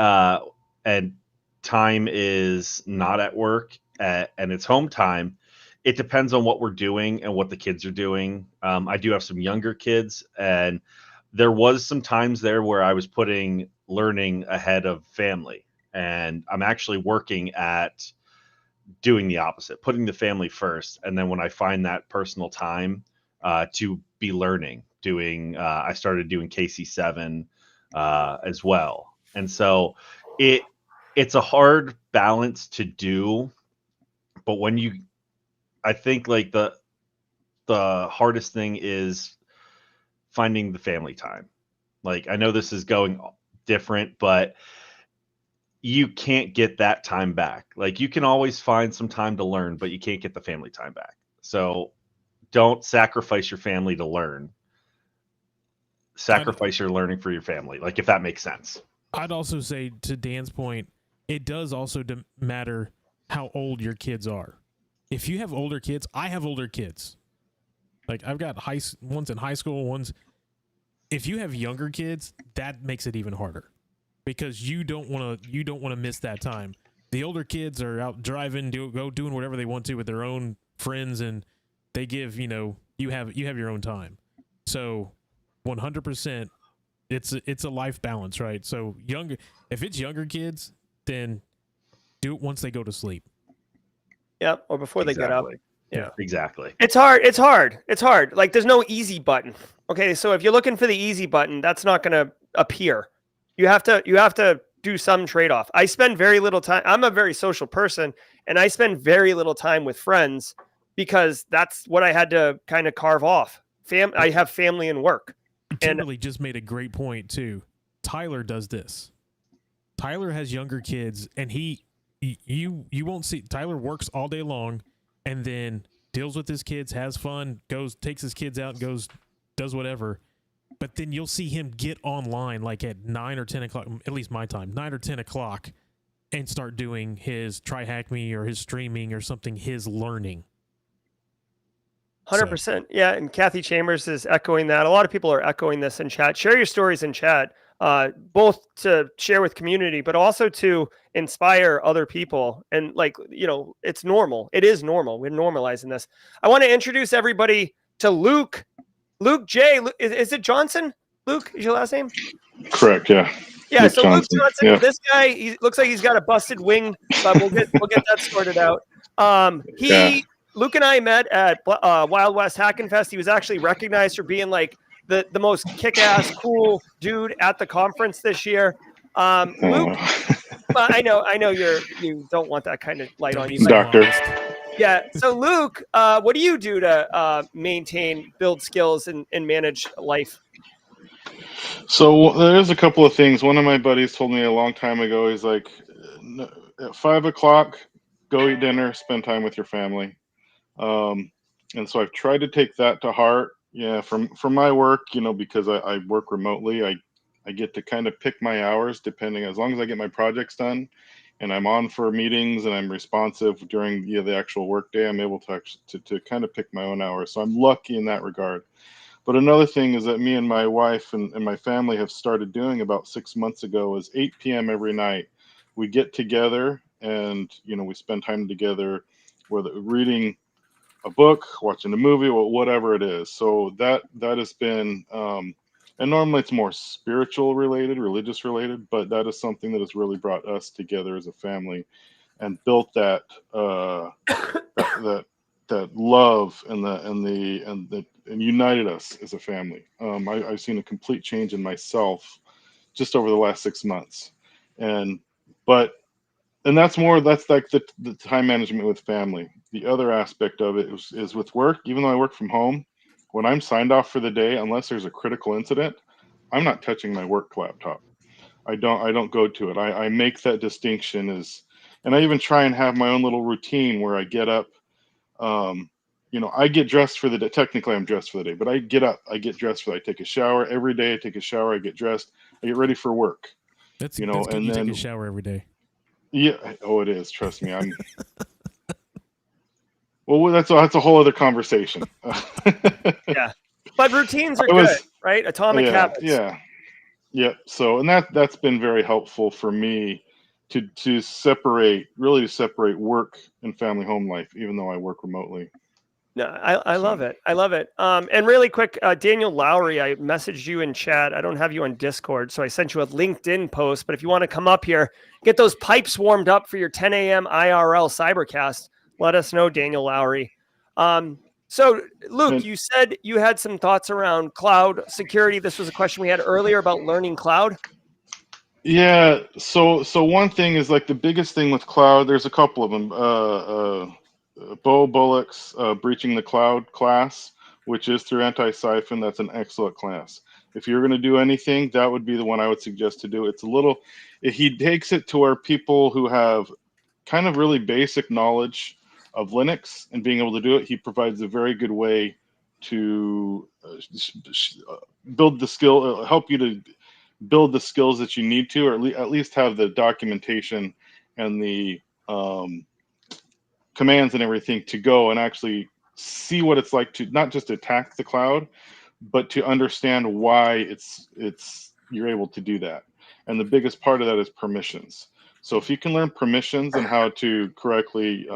and time is not at work, and it's home time, it depends on what we're doing and what the kids are doing. I do have some younger kids, and there was some times there where I was putting learning ahead of family, and I'm actually working at doing the opposite, putting the family first. And then when I find that personal time to be learning, I started doing KC7 as well. And so it's a hard balance to do, but I think like the hardest thing is finding the family time. Like, I know this is going different, but you can't get that time back. Like, you can always find some time to learn, but you can't get the family time back. So don't sacrifice your family to learn. Sacrifice your learning for your family. Like, if that makes sense. I'd also say, to Dan's point, it does also matter how old your kids are. If you have older kids, I have older kids. Like, I've got one's in high school, one's. If you have younger kids, that makes it even harder, because you don't want to miss that time. The older kids are out driving, doing whatever they want to with their own friends, and they give you have your own time. So 100%, it's a life balance, right? So if it's younger kids, then do it once they go to sleep. Yep, or before they get up. Yeah, exactly. It's hard. Like, there's no easy button. Okay, so if you're looking for the easy button, that's not going to appear. You have to do some trade-off. I spend very little time. I'm a very social person, and I spend very little time with friends because that's what I had to kind of carve off. I have family and work. Kimberly just made a great point too. Tyler does this. Tyler has younger kids, and you won't see. Tyler works all day long, and then deals with his kids, has fun, takes his kids out, does whatever. But then you'll see him get online like at 9 or 10 o'clock, at least my time, 9 or 10 o'clock, and start doing his Try Hack Me or his streaming or something, his learning. 100%. Yeah, and Kathy Chambers is echoing that. A lot of people are echoing this in chat. Share your stories in chat. both to share with community, but also to inspire other people. And like, it's normal. It is normal. We're normalizing this. I want to introduce everybody to Luke. Luke J. Is it Johnson? Luke, is your last name? Correct. Yeah. Yeah. Luke So Johnson. Luke Johnson, Yeah. this guy, he looks like he's got a busted wing, but we'll get that sorted out. Luke and I met at Wild West Hackin' Fest. He was actually recognized for being like the most kick-ass cool dude at the conference this year. Luke, I know you don't want that kind of light on you, Doctor. Yeah. So Luke, what do you do to maintain, build skills, and manage life? So there's a couple of things. One of my buddies told me a long time ago. He's like, at 5 o'clock, go eat dinner, spend time with your family. And so I've tried to take that to heart. Yeah, from my work, because I work remotely, I get to kind of pick my hours depending, as long as I get my projects done and I'm on for meetings and I'm responsive during the actual work day, I'm able to kind of pick my own hours. So I'm lucky in that regard. But another thing is that me and my wife and my family have started doing about 6 months ago is 8 p.m. every night. We get together and, we spend time together, whether reading a book, watching a movie, or whatever it is. So that has been, and normally it's more spiritual related, religious related, but that is something that has really brought us together as a family and built that that love and united us as a family. I've seen a complete change in myself just over the last 6 months, and that's like the time management with family. The other aspect of it is with work. Even though I work from home, when I'm signed off for the day, unless there's a critical incident, I'm not touching my work laptop. I don't go to it. I make that distinction and I even try and have my own little routine where I get up. I get dressed for the day. Technically, I'm dressed for the day, but I get up, I get dressed I take a shower every day. I take a shower, I get dressed, I get ready for work. That's good. And you take a shower every day. Yeah. Oh, it is. Trust me. Well, that's a whole other conversation. Yeah, but routines are good, right? Atomic habits. Yeah. So, and that's been very helpful for me to separate work and family home life, even though I work remotely. No, I love it. I love it. And really quick, Daniel Lowry, I messaged you in chat. I don't have you on Discord, so I sent you a LinkedIn post. But if you want to come up here, get those pipes warmed up for your 10 a.m. IRL Cybercast, let us know, Daniel Lowry. So, Luke, you said you had some thoughts around cloud security. This was a question we had earlier about learning cloud. Yeah. So one thing is like the biggest thing with cloud. There's a couple of them. Bo Bullock's Breaching the Cloud class, which is through Antisyphon. That's an excellent class. If you're going to do anything, that would be the one I would suggest to do. He takes it to where people who have kind of really basic knowledge of Linux and being able to do it, he provides a very good way to build the skill, help you to build the skills that you need to, or at least have the documentation and the commands and everything to go and actually see what it's like to not just attack the cloud, but to understand why you're able to do that. And the biggest part of that is permissions. So if you can learn permissions and how to correctly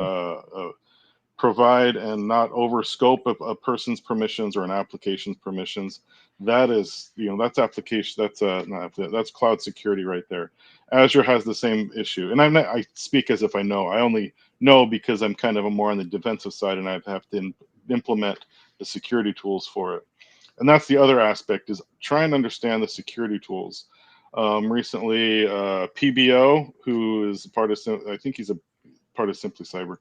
provide and not overscope a person's permissions or an application's permissions, that's application. That's cloud security right there. Azure has the same issue, and I speak as if I know. I only know because I'm kind of more on the defensive side, and I have to implement the security tools for it. And that's the other aspect, is try and understand the security tools. Recently, PBO, who is I think he's a part of Simply Cyber.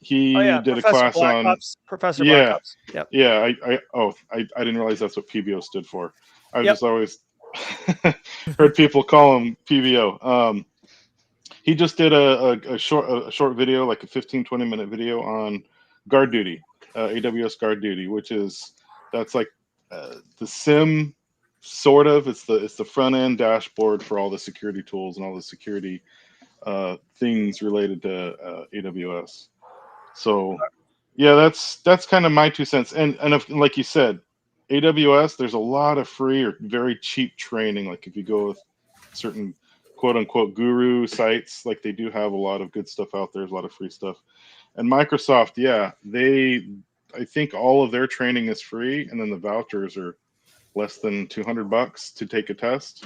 He did Professor a class Black on Ops, Professor Black Ops. Yep. Yeah. I didn't realize that's what PBO stood for. I just always heard people call him PBO. He just did a short video, like a 15-20 minute video on guard duty, AWS guard duty, that's like the SIM sort of. It's the front end dashboard for all the security tools and all the security things related to AWS. So yeah, that's kind of my 2 cents. And like you said, AWS, there's a lot of free or very cheap training. Like if you go with certain quote unquote guru sites, like they do have a lot of good stuff out there. There's a lot of free stuff. And Microsoft, yeah, I think all of their training is free, and then the vouchers are less than $200 to take a test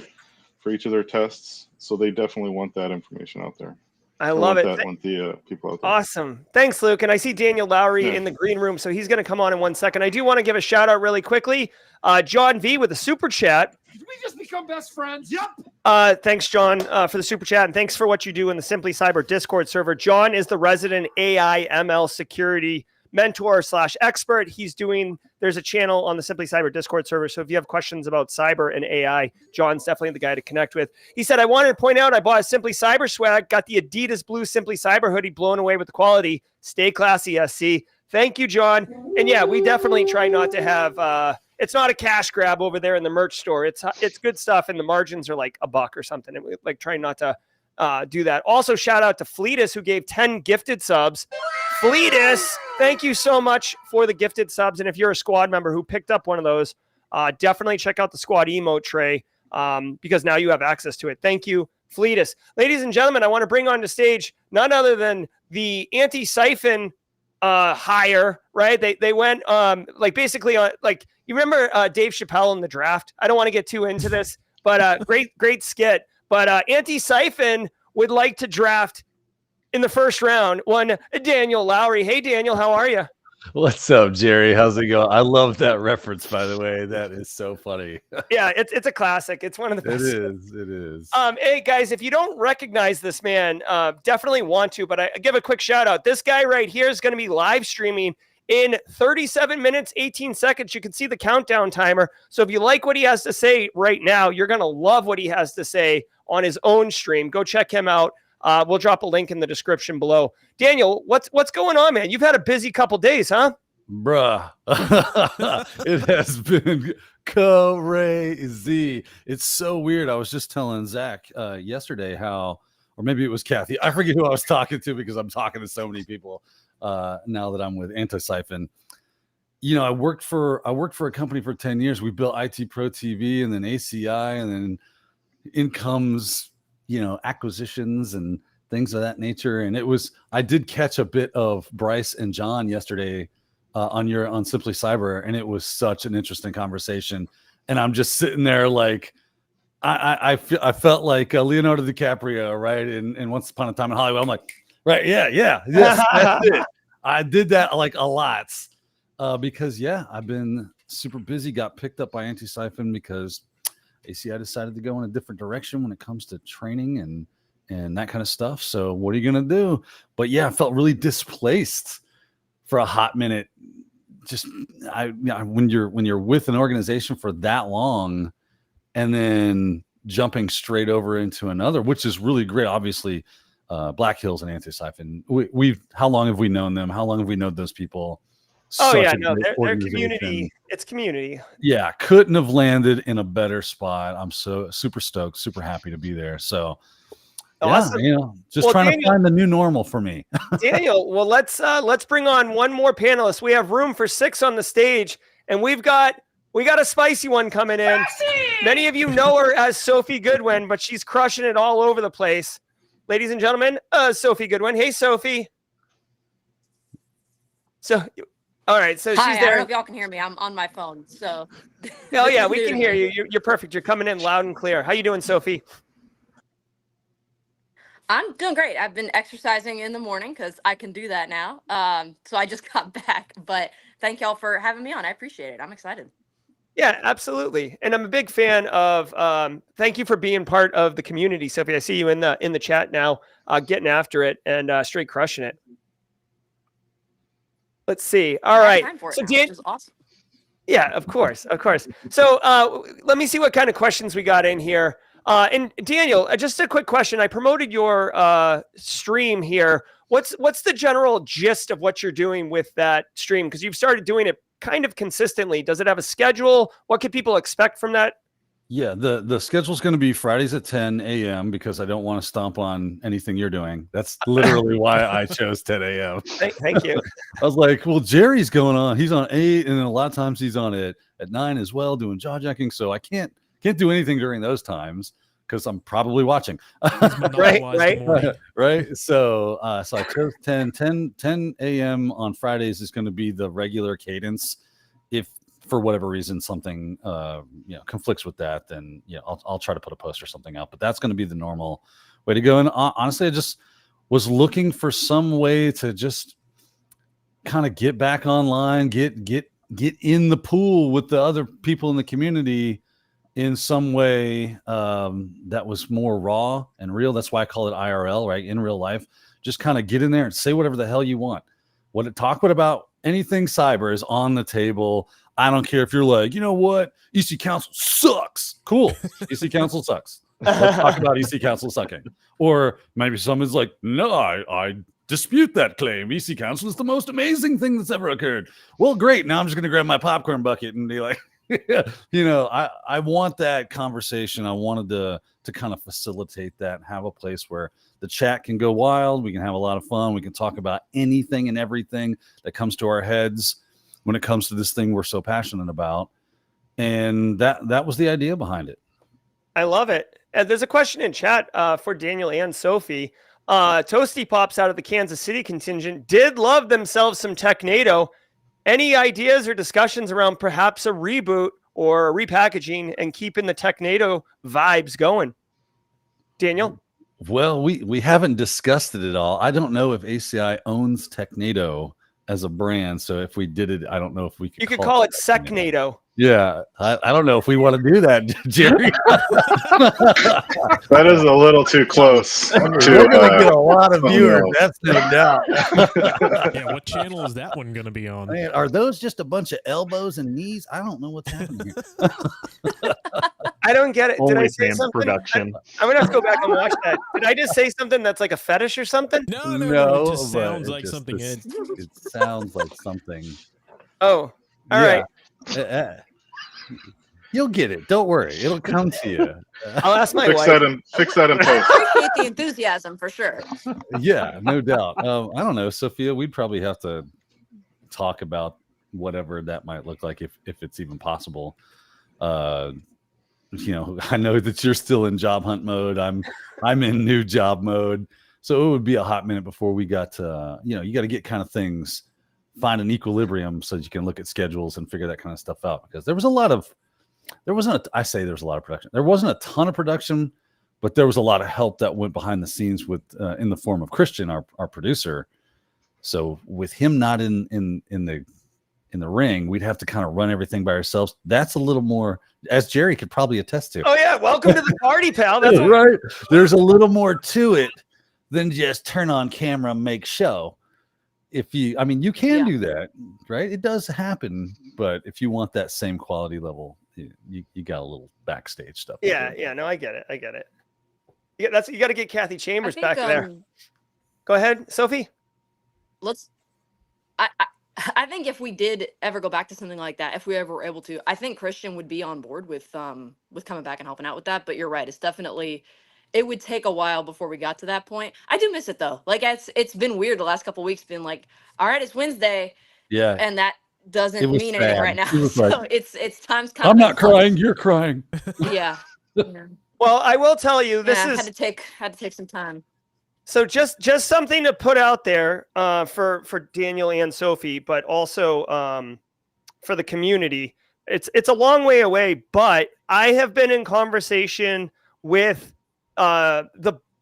for each of their tests. So they definitely want that information out there. I love it. Want the people out there. Awesome. Thanks, Luke. And I see Daniel Lowry in the green room, so he's going to come on in 1 second. I do want to give a shout out really quickly. John V with a super chat. Did we just become best friends? Yep. Thanks, John, for the super chat, and thanks for what you do in the Simply Cyber Discord server. John is the resident AI ML security mentor / expert. There's a channel on the Simply Cyber Discord server. So if you have questions about cyber and AI, John's definitely the guy to connect with. He said, I wanted to point out I bought a Simply Cyber swag, got the Adidas blue Simply Cyber hoodie, blown away with the quality. Stay classy, SC. Thank you, John. And yeah, we definitely try not to have, it's not a cash grab over there in the merch store. It's good stuff. And the margins are like $1 or something. And we like trying not to do that. Also, shout out to Fleetus, who gave 10 gifted subs. Fleetus, thank you so much for the gifted subs. And if you're a squad member who picked up one of those, definitely check out the squad emote tray because now you have access to it. Thank you, Fleetus. Ladies and gentlemen, I want to bring on to stage none other than the Antisyphon hire, right? They went like basically like you remember Dave Chappelle in The Draft. I don't want to get too into this, but great skit. But Antisyphon would like to draft in the first round one Daniel Lowry. Hey, Daniel, how are you? What's up, Jerry? How's it going? I love that reference, by the way. That is so funny. Yeah, it's a classic. It's one of the best. It is. Hey, guys, if you don't recognize this man, definitely want to, but I give a quick shout out. This guy right here is going to be live streaming in 37 minutes, 18 seconds. You can see the countdown timer. So if you like what he has to say right now, you're going to love what he has to say on his own stream. Go check him out. We'll drop a link in the description below. Daniel, what's going on, man? You've had a busy couple days, huh? Bruh. It has been crazy. It's so weird. I was just telling Zach yesterday or maybe it was Kathy. I forget who I was talking to because I'm talking to so many people now that I'm with Antisyphon. You know, I worked for a company for 10 years. We built IT Pro TV and then ACI and then incomes, acquisitions and things of that nature. And I did catch a bit of Bryce and John yesterday on Simply Cyber, and it was such an interesting conversation. And I'm just sitting there like, I felt like Leonardo DiCaprio, right? And Once Upon a Time in Hollywood. I'm like, right, yes, that's it. I did that like a lot because I've been super busy. Got picked up by Antisyphon because ACI decided to go in a different direction when it comes to training and that kind of stuff. So what are you going to do? But I felt really displaced for a hot minute. Just when you're with an organization for that long and then jumping straight over into another, which is really great. Obviously, Black Hills and Antisyphon. How long have we known them? How long have we known those people? Their community. It's community. Yeah, couldn't have landed in a better spot. I'm so super stoked, super happy to be there. So, awesome. Trying to find the new normal for me. Daniel, well, let's bring on one more panelist. We have room for 6 on the stage, and we got a spicy one coming in. Spicy! Many of you know her as Sophie Goodwin, but she's crushing it all over the place. Ladies and gentlemen, Sophie Goodwin. Hey, Sophie. So. All right, so Hi, she's there. I don't know if y'all can hear me. I'm on my phone, so. Oh yeah, we can hear you. You're perfect. You're coming in loud and clear. How you doing, Sophie? I'm doing great. I've been exercising in the morning because I can do that now. So I just got back, but thank y'all for having me on. I appreciate it. I'm excited. Yeah, absolutely. And I'm a big fan of. Thank you for being part of the community, Sophie. I see you in the chat now, getting after it and straight crushing it. Let's see. All right. So Dan, is awesome. Yeah, of course. So let me see what kind of questions we got in here. And Daniel, just a quick question. I promoted your stream here. What's the general gist of what you're doing with that stream? Because you've started doing it kind of consistently. Does it have a schedule? What can people expect from that Yeah, the schedule's going to be Fridays at 10 a.m. because I don't want to stomp on anything you're doing. That's literally why I chose 10 a.m. Thank you. I was like, well, Jerry's going on. He's on 8, and then a lot of times he's on it at 9 as well, doing jaw jacking. So I can't do anything during those times because I'm probably watching. Right. So I chose 10 a.m. on Fridays is going to be the regular cadence. If for whatever reason something conflicts with that, then I'll try to put a post or something out. But that's going to be the normal way to go. And honestly, I just was looking for some way to just kind of get back online, get in the pool with the other people in the community in some way that was more raw and real. That's why I call it IRL, right? In real life, just kind of get in there and say whatever the hell you want. Talk about anything cyber is on the table. I don't care if you're like, you know what? EC Council sucks. Cool. EC Council sucks. Let's talk about EC Council sucking. Or maybe someone's like, no, I dispute that claim. EC Council is the most amazing thing that's ever occurred. Well, great. Now I'm just going to grab my popcorn bucket and be like, I want that conversation. I wanted to kind of facilitate that and have a place where the chat can go wild. We can have a lot of fun. We can talk about anything and everything that comes to our heads when it comes to this thing we're so passionate about. And that was the idea behind it. I love it. And there's a question in chat for Daniel and Sophie. Toasty Pops out of the Kansas City contingent did love themselves some Technado. Any ideas or discussions around perhaps a reboot or a repackaging and keeping the Technado vibes going? Daniel? Well, we haven't discussed it at all. I don't know if ACI owns Technado as a brand. So if we did it, I don't know if we could. You could call it Secnado. Yeah, I don't know if we want to do that, Jerry. That is a little too close. We're going to get a lot of viewers. That's no doubt. Yeah, what channel is that one going to be on? Man, are those just a bunch of elbows and knees? I don't know what's happening here. I don't get it. Did I say OnlyFans something? production. I'm gonna have to go back and watch that. Did I just say something that's like a fetish or something? No. It just sounds like something. It sounds like something. Oh, all right. You'll get it. Don't worry. It'll come to you. I'll ask my Fix wife. Fix that in post. Appreciate the enthusiasm for sure. Yeah, no doubt. I don't know, Sophia. We'd probably have to talk about whatever that might look like if it's even possible. I know that you're still in job hunt mode. I'm in new job mode. So it would be a hot minute before we got to, you got to get kind of things, find an equilibrium so that you can look at schedules and figure that kind of stuff out. Because there wasn't a production. There wasn't a ton of production, but there was a lot of help that went behind the scenes with, in the form of Christian, our producer. So with him not in the ring, we'd have to kind of run everything by ourselves. That's a little more, as Jerry could probably attest to. Oh yeah, welcome to the party, pal. That's right. There's a little more to it than just turn on camera, make show. You can do that, right? It does happen, but if you want that same quality level, you got a little backstage stuff. Yeah. No, I get it. Yeah, you got to get Kathy Chambers back there. Go ahead, Sophie. I think if we did ever go back to something like that, if we ever were able to, I think Christian would be on board with coming back and helping out with that. But you're right. It would take a while before we got to that point. I do miss it though. Like it's been weird the last couple of weeks, been like, all right, it's Wednesday. Yeah. And that doesn't mean anything right now. So it's time's kind I'm not crying, you're crying. Yeah. Well, I will tell you, had to take some time. So just something to put out there for Daniel and Sophie, but also for the community. It's a long way away, but I have been in conversation with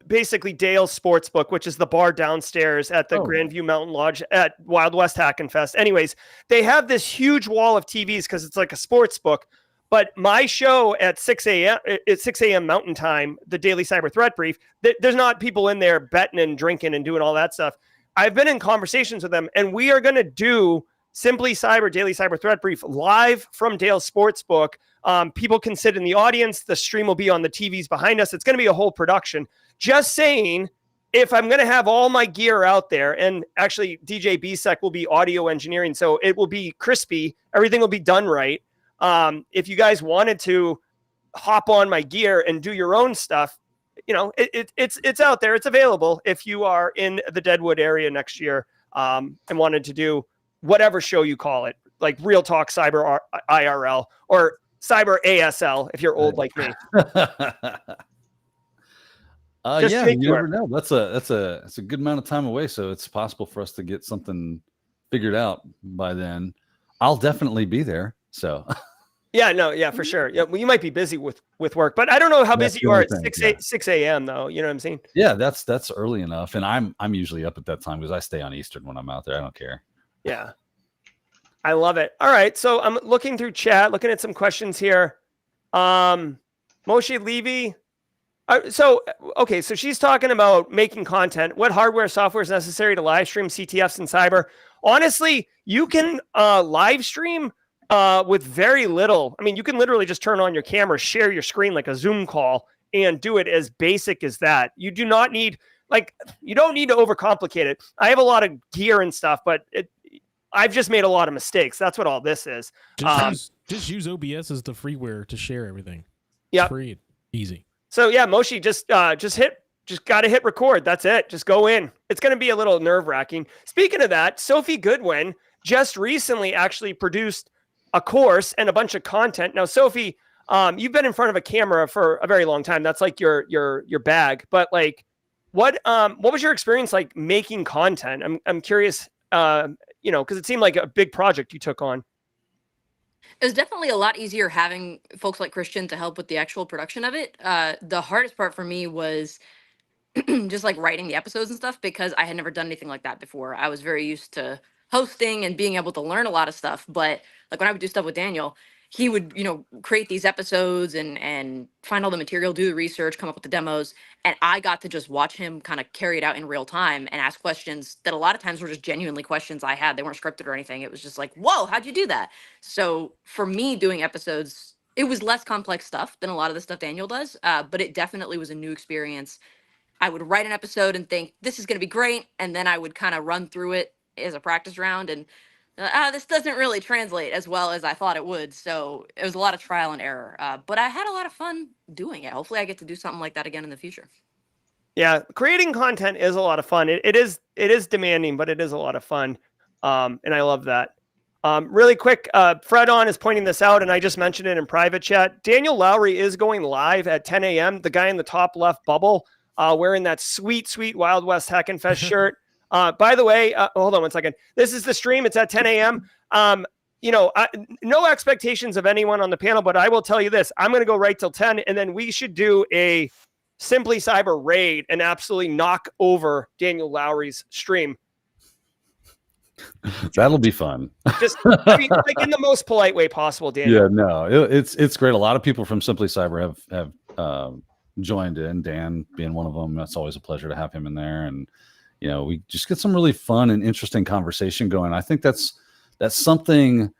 basically Dale's Sportsbook, which is the bar downstairs at the Grandview Mountain Lodge at Wild West Hackin' Fest. Anyways, they have this huge wall of TVs because it's like a sports book. But my show at 6 a.m. Mountain Time, the Daily Cyber Threat Brief, there's not people in there betting and drinking and doing all that stuff. I've been in conversations with them, and we are going to do Simply Cyber Daily Cyber Threat Brief live from Dale's Sportsbook. People can sit in the audience. The stream will be on the TVs behind us. It's going to be a whole production. Just saying, if I'm going to have all my gear out there, and actually DJ BSEC will be audio engineering, so it will be crispy. Everything will be done right. If you guys wanted to hop on my gear and do your own stuff, it's out there. It's available if you are in the Deadwood area next year and wanted to do whatever show you call it, like Real Talk Cyber IRL or Cyber ASL if you're old like me. Yeah, you never know. That's a good amount of time away, so it's possible for us to get something figured out by then. I'll definitely be there. So yeah, for sure. Yeah, well, you might be busy with work, but I don't know how busy you are at 6 a.m. though. You know what I'm saying? Yeah, that's early enough, and I'm usually up at that time because I stay on Eastern when I'm out there. I don't care. Yeah, I love it. All right, so I'm looking through chat, looking at some questions here. Moshe Levy. So she's talking about making content. What hardware, software is necessary to live stream CTFs in cyber? Honestly, you can live stream with very little. I mean, you can literally just turn on your camera, share your screen like a Zoom call, and do it as basic as that. You do not need, you don't need to overcomplicate it. I have a lot of gear and stuff, but I've just made a lot of mistakes. That's what all this is. Just use OBS as the freeware to share everything. Yeah, free, easy. So yeah, Moshe, just got to hit record. That's it. Just go in. It's going to be a little nerve wracking. Speaking of that, Sophie Goodwin just recently actually produced a course and a bunch of content. Now, Sophie, you've been in front of a camera for a very long time. That's like your bag. But what was your experience like making content? I'm curious. Because it seemed like a big project you took on. It was definitely a lot easier having folks like Christian to help with the actual production of it. The hardest part for me was just writing the episodes and stuff because I had never done anything like that before. I was very used to hosting and being able to learn a lot of stuff. But when I would do stuff with Daniel, he would, create these episodes and find all the material, do the research, come up with the demos. And I got to just watch him kind of carry it out in real time and ask questions that a lot of times were just genuinely questions I had. They weren't scripted or anything. It was just like, whoa, how'd you do that? So for me doing episodes, it was less complex stuff than a lot of the stuff Daniel does. But it definitely was a new experience. I would write an episode and think this is going to be great. And then I would kind of run through it as a practice round and this doesn't really translate as well as I thought it would. So it was a lot of trial and error, but I had a lot of fun doing it. Hopefully I get to do something like that again in the future. Yeah. Creating content is a lot of fun. It is demanding, but it is a lot of fun. And I love that. Really quick, Fredon is pointing this out, and I just mentioned it in private chat. Daniel Lowry is going live at 10 a.m. The guy in the top left bubble, wearing that sweet, sweet Wild West Hackenfest shirt. By the way, hold on one second. This is the stream. It's at 10 a.m. No expectations of anyone on the panel, but I will tell you this. I'm going to go right till 10, and then we should do a Simply Cyber raid and absolutely knock over Daniel Lowry's stream. That'll be fun. Just in the most polite way possible, Daniel. Yeah, no, it's great. A lot of people from Simply Cyber have joined in. Dan being one of them. That's always a pleasure to have him in there, and we just get some really fun and interesting conversation going. I think that's something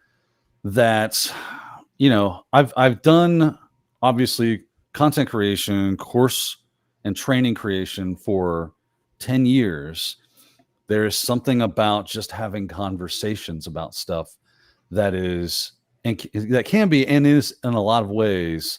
that I've done, obviously, content creation, course and training creation for 10 years. There's something about just having conversations about stuff that can be and is in a lot of ways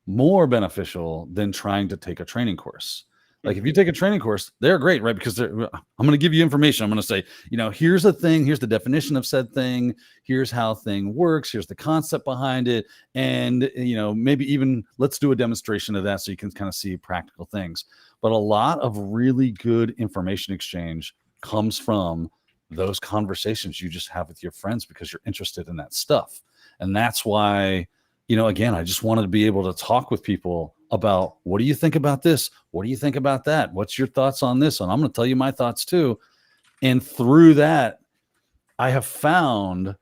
more beneficial than trying to take a training course. Like if you take a training course, they're great, right? Because I'm going to give you information. I'm going to say, here's a thing, here's the definition of said thing, here's how thing works, here's the concept behind it, and maybe even let's do a demonstration of that so you can kind of see practical things. But a lot of really good information exchange comes from those conversations you just have with your friends because you're interested in that stuff. And that's why, again, I just wanted to be able to talk with people about what do you think about this? What do you think about that? What's your thoughts on this? And I'm going to tell you my thoughts too. And through that, I have found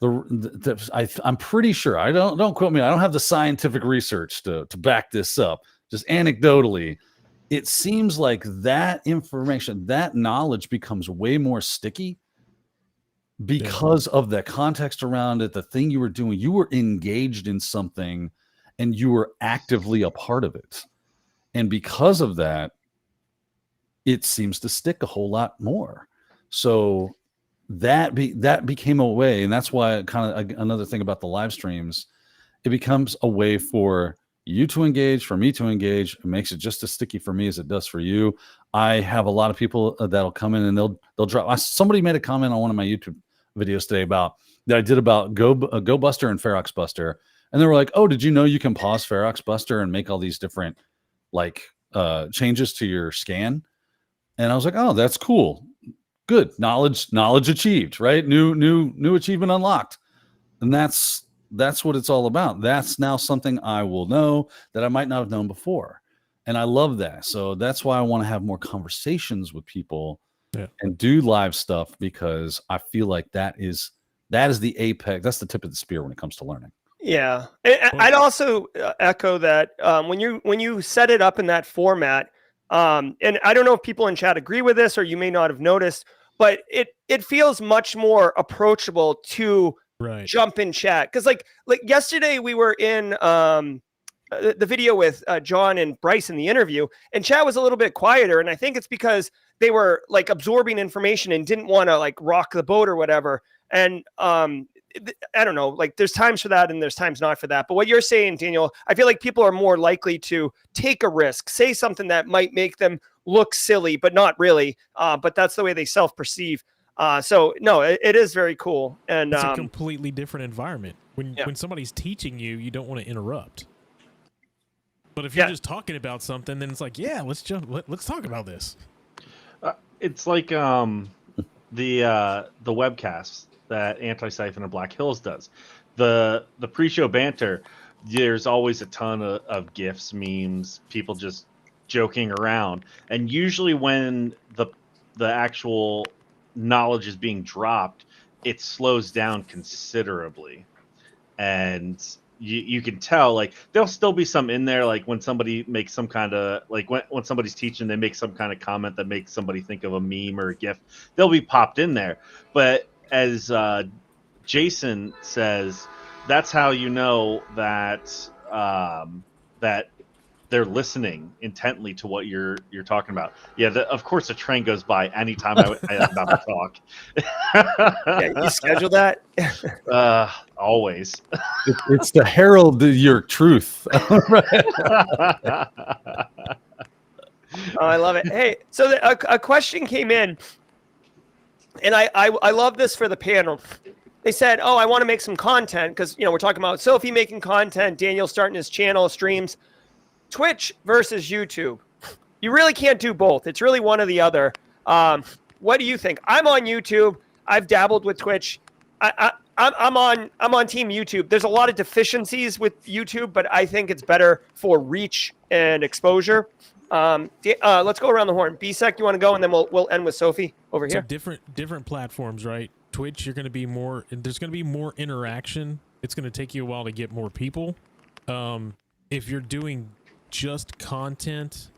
I'm pretty sure, I don't quote me, I don't have the scientific research to back this up. Just anecdotally, it seems like that information, that knowledge becomes way more sticky because of the context around it, the thing you were doing. You were engaged in something and you were actively a part of it. And because of that, it seems to stick a whole lot more. So that became a way, and that's why kind of another thing about the live streams, it becomes a way for you to engage, for me to engage. It makes it just as sticky for me as it does for you. I have a lot of people that'll come in and they'll drop. Somebody made a comment on one of my YouTube videos today about that I did about Go Buster and Ferox Buster, and they were like, "Oh, did you know you can pause Ferox Buster and make all these different like changes to your scan?" And I was like, "Oh, that's cool. Good. Knowledge achieved, right? New achievement unlocked." And that's what it's all about. That's now something I will know that I might not have known before. And I love that. So that's why I want to have more conversations with people and do live stuff, because I feel like that is the apex. That's the tip of the spear when it comes to learning. Yeah. I'd also echo that when you set it up in that format, and I don't know if people in chat agree with this, or you may not have noticed, but it feels much more approachable to jump in chat. Because like yesterday we were in the video with John and Bryce in the interview, and chat was a little bit quieter, and I think it's because they were like absorbing information and didn't want to like rock the boat or whatever. And I don't know, like there's times for that and there's times not for that. But what you're saying, Daniel, I feel like people are more likely to take a risk, say something that might make them look silly, but not really. But that's the way they self-perceive. So no, it is very cool. And it's a completely different environment. When somebody's teaching you, you don't want to interrupt. But if you're just talking about something, then it's like, yeah, let's talk about this. It's like the webcasts that Antisyphon and Black Hills does. The pre-show banter, there's always a ton of GIFs, memes, people just joking around. And usually when the actual knowledge is being dropped, it slows down considerably. And you can tell, like, there'll still be some in there, like when somebody makes some kind of, like when somebody's teaching, they make some kind of comment that makes somebody think of a meme or a GIF. They'll be popped in there. But as Jason says, that's how you know that that they're listening intently to what you're talking about. Yeah, of course a train goes by anytime I'm about to talk. Yeah, you schedule that? Always. It's the herald of your truth. Oh, I love it. Hey, so a question came in, and I love this for the panel. They said, "Oh, I want to make some content," because we're talking about Sophie making content, Daniel starting his channel, streams. Twitch versus YouTube. You really can't do both. It's really one or the other. What do you think? I'm on YouTube. I've dabbled with Twitch. I'm on Team YouTube. There's a lot of deficiencies with YouTube, but I think it's better for reach and exposure. Let's go around the horn. BSEC, you want to go, and then we'll end with Sophie over here. So different platforms, right? Twitch, there's going to be more interaction. It's going to take you a while to get more people. If you're doing just content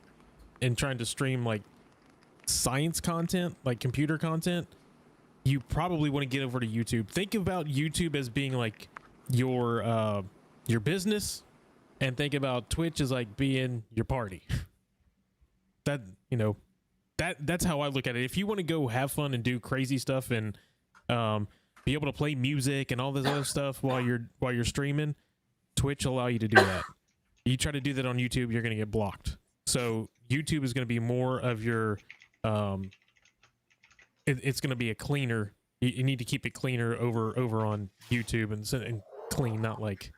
and trying to stream like science content, like computer content, you probably want to get over to YouTube. Think about YouTube as being like your business, and think about Twitch as like being your party. That's how I look at it. If you want to go have fun and do crazy stuff and be able to play music and all this other stuff while you're streaming, Twitch will allow you to do that. You try to do that on YouTube, you're going to get blocked. So YouTube is going to be more of your, it's going to be a cleaner. You need to keep it cleaner over on YouTube and clean, not like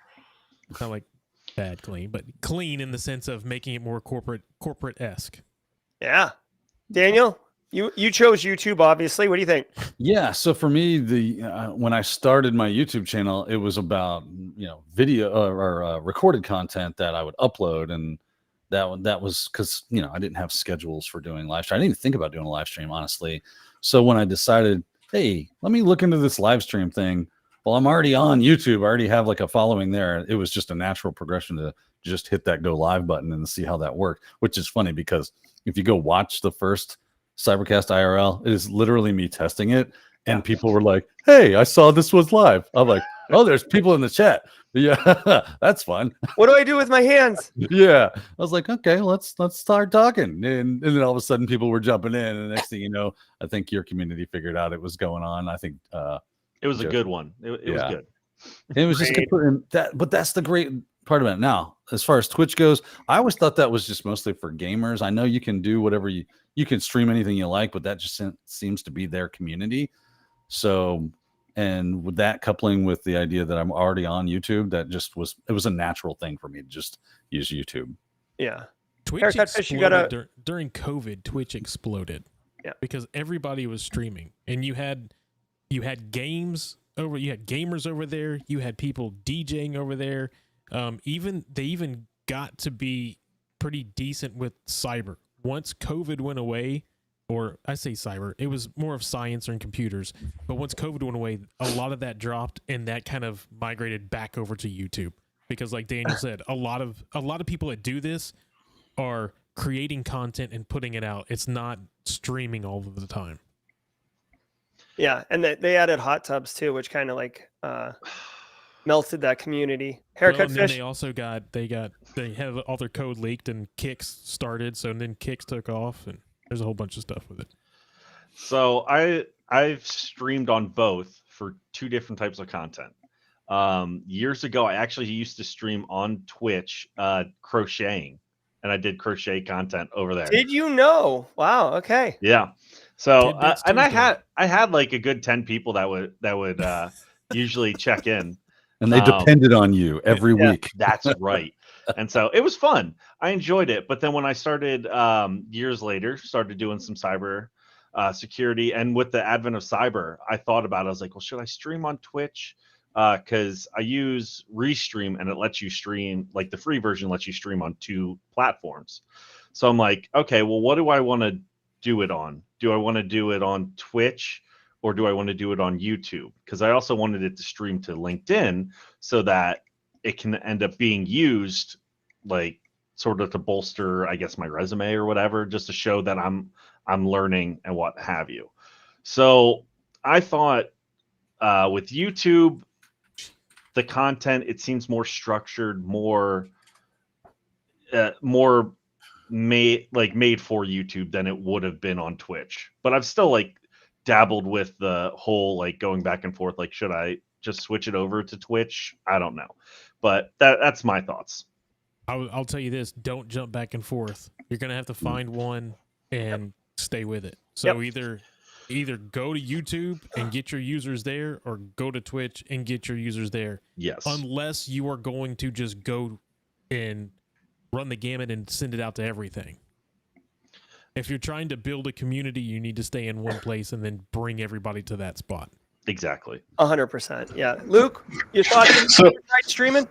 bad clean, but clean in the sense of making it more corporate-esque. Yeah, Daniel, you chose YouTube, obviously. What do you think? Yeah, so for me, when I started my YouTube channel, it was about video or recorded content that I would upload, and that was because I didn't have schedules for doing live stream. I didn't even think about doing a live stream, honestly. So when I decided, hey, let me look into this live stream thing. Well, I'm already on YouTube. I already have like a following there. It was just a natural progression to just hit that go live button and see how that worked, which is funny because if you go watch the first Cybercast IRL, it is literally me testing it, and people were like, "Hey, I saw this was live." I'm like, "Oh, there's people in the chat. Yeah, that's fun." What do I do with my hands? Yeah, I was like, "Okay, let's start talking," and then all of a sudden, people were jumping in, and the next thing you know, I think your community figured out it was going on. I think it was a good one. It was good. It was just that, but that's the great. part of it. Now, as far as Twitch goes, I always thought that was just mostly for gamers. I know you can do whatever you can stream anything you like, but that just seems to be their community. So, and with that coupling with the idea that I'm already on YouTube, it was a natural thing for me to just use YouTube. Yeah. Twitch exploded during COVID. Twitch exploded. Yeah. Because everybody was streaming, and you had gamers over there. You had people DJing over there. They even got to be pretty decent with cyber. Once COVID went away, or I say cyber, it was more of science and computers. But once COVID went away, a lot of that dropped, and that kind of migrated back over to YouTube. Because, like Daniel said, a lot of people that do this are creating content and putting it out. It's not streaming all of the time. Yeah, and they added hot tubs too, which kind of like melted that community. Haircut and fish. Then they also they have all their code leaked and Kicks started, so then Kicks took off, and there's a whole bunch of stuff with it. So I've streamed on both for two different types of content. Years ago, I actually used to stream on Twitch crocheting, and I did crochet content over there. Did you know? Wow. Okay. Yeah. So and I had like a good 10 people that would usually check in, and they depended on you every week. That's right. And so it was fun. I enjoyed it. But then when I started years later, started doing some cyber security, and with the advent of cyber, I thought about it. I was like, well, should I stream on Twitch? Because I use Restream, and it lets you stream, like the free version lets you stream on 2 platforms. So I'm like, okay, well, what do I want to do it on? Do I want to do it on Twitch, or do I want to do it on YouTube? Because I also wanted it to stream to LinkedIn so that it can end up being used, like sort of to bolster, I guess, my resume or whatever, just to show that I'm learning and what have you. So I thought with YouTube, the content, it seems more structured, more made for YouTube than it would have been on Twitch. But I've still like dabbled with the whole like going back and forth, like should I just switch it over to Twitch? I don't know. But that's my thoughts. I'll tell you this, don't jump back and forth. You're going to have to find one and stay with it. So either go to YouTube and get your users there, or go to Twitch and get your users there. Yes. Unless you are going to just go and run the gamut and send it out to everything. If you're trying to build a community, you need to stay in one place and then bring everybody to that spot. Exactly. 100%. Yeah. Luke, your thoughts on streaming?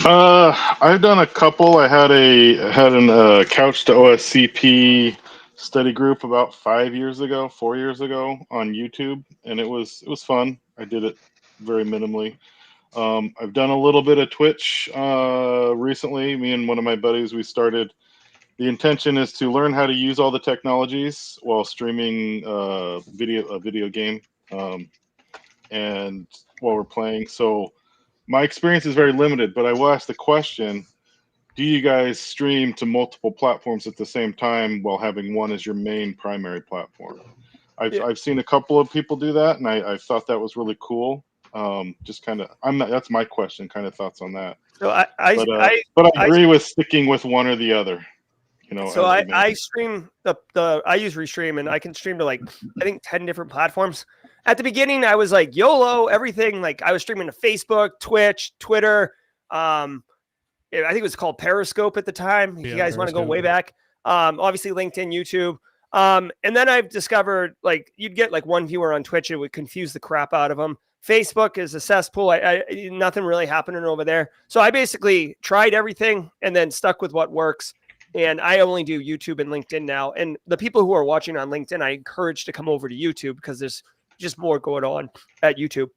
I've done a couple. I had an Couch to OSCP study group about 4 years ago on YouTube, and it was fun. I did it very minimally. I've done a little bit of Twitch recently. Me and one of my buddies, we started. The intention is to learn how to use all the technologies while streaming a video game, and while we're playing. So my experience is very limited, but I will ask the question: do you guys stream to multiple platforms at the same time while having one as your main primary platform? I've seen a couple of people do that, and I thought that was really cool. Just kind of, that's my question. Kind of thoughts on that. So I agree with sticking with one or the other. You know. So I stream I use Restream, and I can stream to like I think 10 different platforms. At the beginning, I was like YOLO everything. Like I was streaming to Facebook, Twitch, Twitter. I think it was called Periscope at the time. If you guys want to go way back, obviously LinkedIn, YouTube. And then I've discovered like you'd get like one viewer on Twitch. It would confuse the crap out of them. Facebook is a cesspool. I nothing really happening over there. So I basically tried everything and then stuck with what works. And I only do YouTube and LinkedIn now. And the people who are watching on LinkedIn, I encourage to come over to YouTube because there's just more going on at YouTube.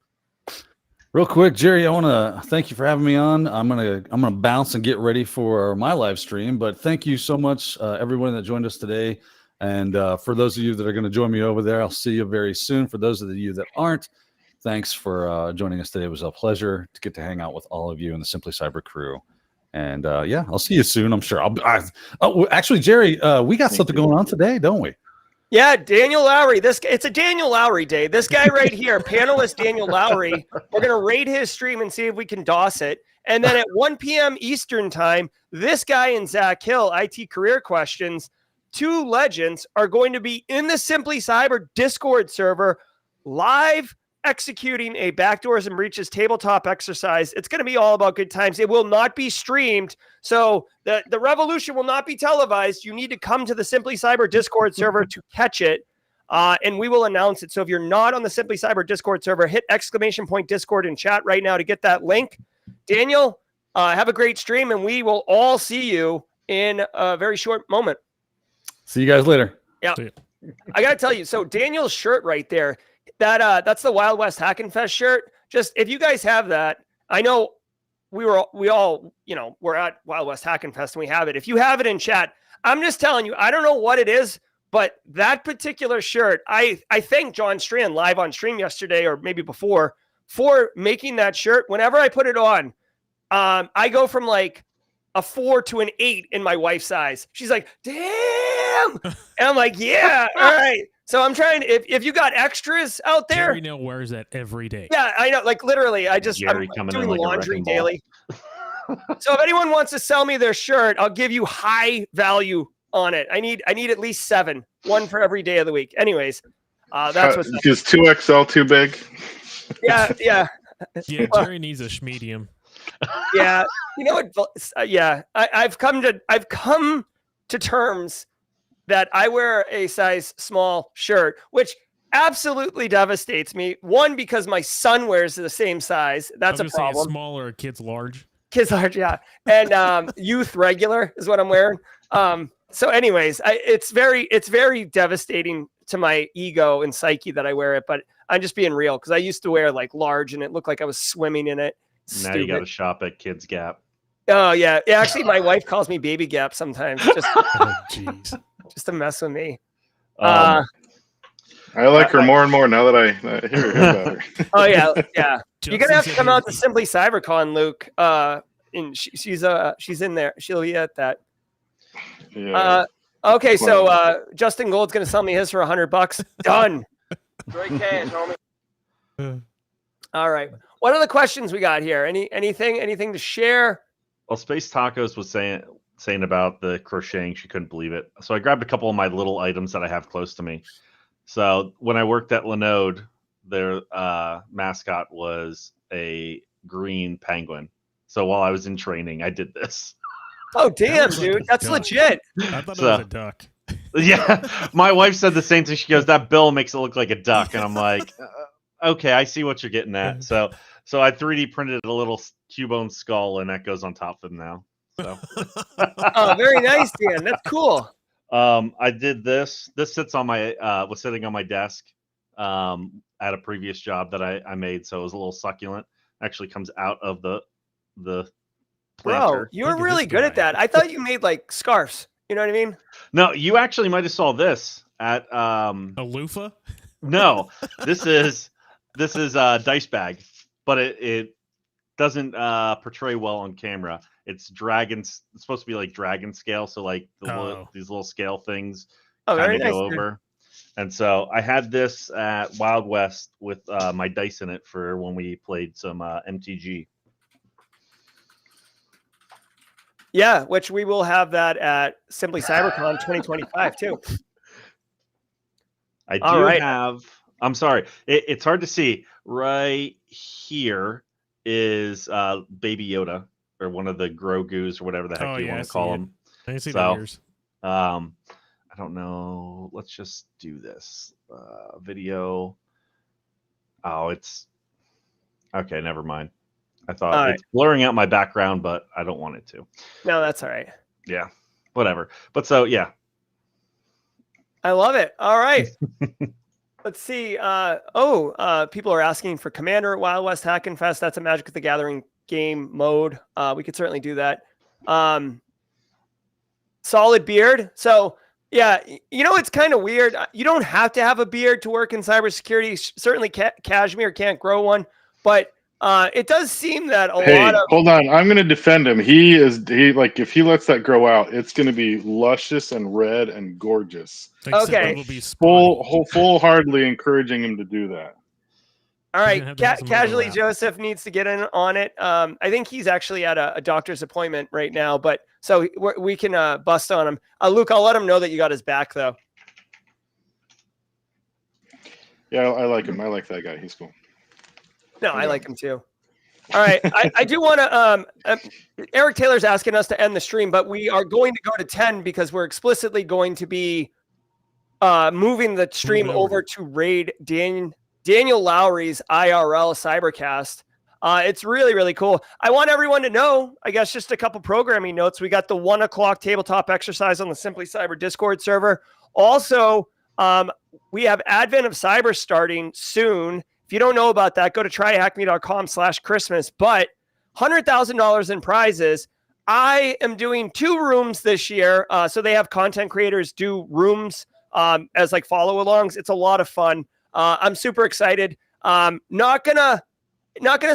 Real quick, Jerry, I want to thank you for having me on. I'm gonna bounce and get ready for my live stream. But thank you so much, everyone that joined us today. And for those of you that are going to join me over there, I'll see you very soon. For those of you that aren't, thanks for joining us today. It was a pleasure to get to hang out with all of you in the Simply Cyber crew. And I'll see you soon. I'm sure. Actually, Jerry, we got something going on today, don't we? Yeah, Daniel Lowry. It's a Daniel Lowry day. This guy right here, panelist Daniel Lowry. We're gonna raid his stream and see if we can DOS it. And then at 1 p.m. Eastern time, this guy and Zach Hill, IT Career Questions, two legends, are going to be in the Simply Cyber Discord server live executing a backdoors and breaches tabletop exercise. It's going to be all about good times. It will not be streamed. So the revolution will not be televised. You need to come to the Simply Cyber Discord server to catch it. And we will announce it. So if you're not on the Simply Cyber Discord server, hit !Discord in chat right now to get that link. Daniel, have a great stream, and we will all see you in a very short moment. See you guys later. Yeah. I got to tell you, so Daniel's shirt right there, that's the Wild West Hackin' Fest shirt. Just if you guys have that, I know we all, we're at Wild West Hackin' Fest and we have it. If you have it in chat, I'm just telling you, I don't know what it is, but that particular shirt, I thank John Strand live on stream yesterday or maybe before for making that shirt. Whenever I put it on, I go from like a 4 to an 8 in my wife's size. She's like, damn. And I'm like, yeah, all right. So I'm trying to, if you got extras out there. Jerry now wears that every day. Yeah, I know. Like literally, I'm doing laundry daily. So if anyone wants to sell me their shirt, I'll give you high value on it. I need at least 7, 1 for every day of the week. Anyways, that's what's is 2XL too big? Yeah. Yeah, Jerry needs a medium. Yeah, you know what? Yeah, I've come to terms that I wear a size small shirt, which absolutely devastates me. One, because my son wears the same size. That's a problem. Small or kids large? Kids large, yeah. And youth regular is what I'm wearing. So anyways, it's very devastating to my ego and psyche that I wear it, but I'm just being real because I used to wear like large and it looked like I was swimming in it. Now you got to shop at Kids Gap. Oh yeah. Actually, my wife calls me Baby Gap sometimes. Just, just to mess with me. I like her more and more now that I hear about her. Oh yeah. You're gonna have to come out to Simply CyberCon, Luke. And she's in there. She'll be at that. Yeah. Okay, so Justin Gold's gonna sell me his for $100. Done. Great cash, homie. All right. What are the questions we got here? Anything to share? Well, Space Tacos was saying about the crocheting. She couldn't believe it. So I grabbed a couple of my little items that I have close to me. So when I worked at Linode, their mascot was a green penguin. So while I was in training, I did this. Oh, damn, dude. That's legit. I thought it was a duck. Yeah. My wife said the same thing. She goes, that bill makes it look like a duck. And I'm like, okay, I see what you're getting at. So I 3D printed a little Cubone skull, and that goes on top of them now. So. Oh, very nice, Dan. That's cool. I did this. This sits on my was sitting on my desk at a previous job that I made. So it was a little succulent. Actually comes out of the planter. Bro, you're really good at that. I thought you made like scarves. You know what I mean? No, you actually might have saw this at a loofah. No, this is a dice bag, but it doesn't portray well on camera. It's dragons. It's supposed to be like dragon scale, so like these little scale things very nice, go over. And so I had this at Wild West with my dice in it for when we played some MTG. Yeah, which we will have that at Simply CyberCon 2025 too. I do have. I'm sorry. It's hard to see. Right here is Baby Yoda, or one of the Grogu's, or whatever the heck you want to call them. I can see the ears. I don't know. Let's just do this video. Oh, it's okay. Never mind. I thought it's blurring out my background, but I don't want it to. No, that's all right. Yeah, whatever. But so, yeah. I love it. All right. Let's see. People are asking for Commander at Wild West Hackin' Fest. That's a Magic the Gathering game mode. We could certainly do that. Solid beard. So, yeah, it's kind of weird. You don't have to have a beard to work in cybersecurity. Certainly, Cashmere can't grow one. But It does seem that a Hey, lot of hold on. I'm going to defend him. He like if he lets that grow out, it's going to be luscious and red and gorgeous. Except Okay. it'll be spotty. Full-heartedly encouraging him to do that. All He's right, gonna have to have some Casually overlap. Joseph needs to get in on it. I think he's actually at a doctor's appointment right now, but so we can bust on him. Luke, I'll let him know that you got his back, though. Yeah, I like him. I like that guy. He's cool. No, I like him too. All right, I do want to. Eric Taylor's asking us to end the stream, but we are going to go to 10 because we're explicitly going to be moving the stream over to raid Daniel Lowry's IRL Cybercast. It's really, really cool. I want everyone to know, I guess, just a couple programming notes. We got the 1 o'clock tabletop exercise on the Simply Cyber Discord server. Also, we have Advent of Cyber starting soon. If you don't know about that, go to tryhackme.com/Christmas. But $100,000 in prizes. I am doing 2 rooms this year. So they have content creators do rooms as like follow-alongs. It's a lot of fun. I'm super excited. Not gonna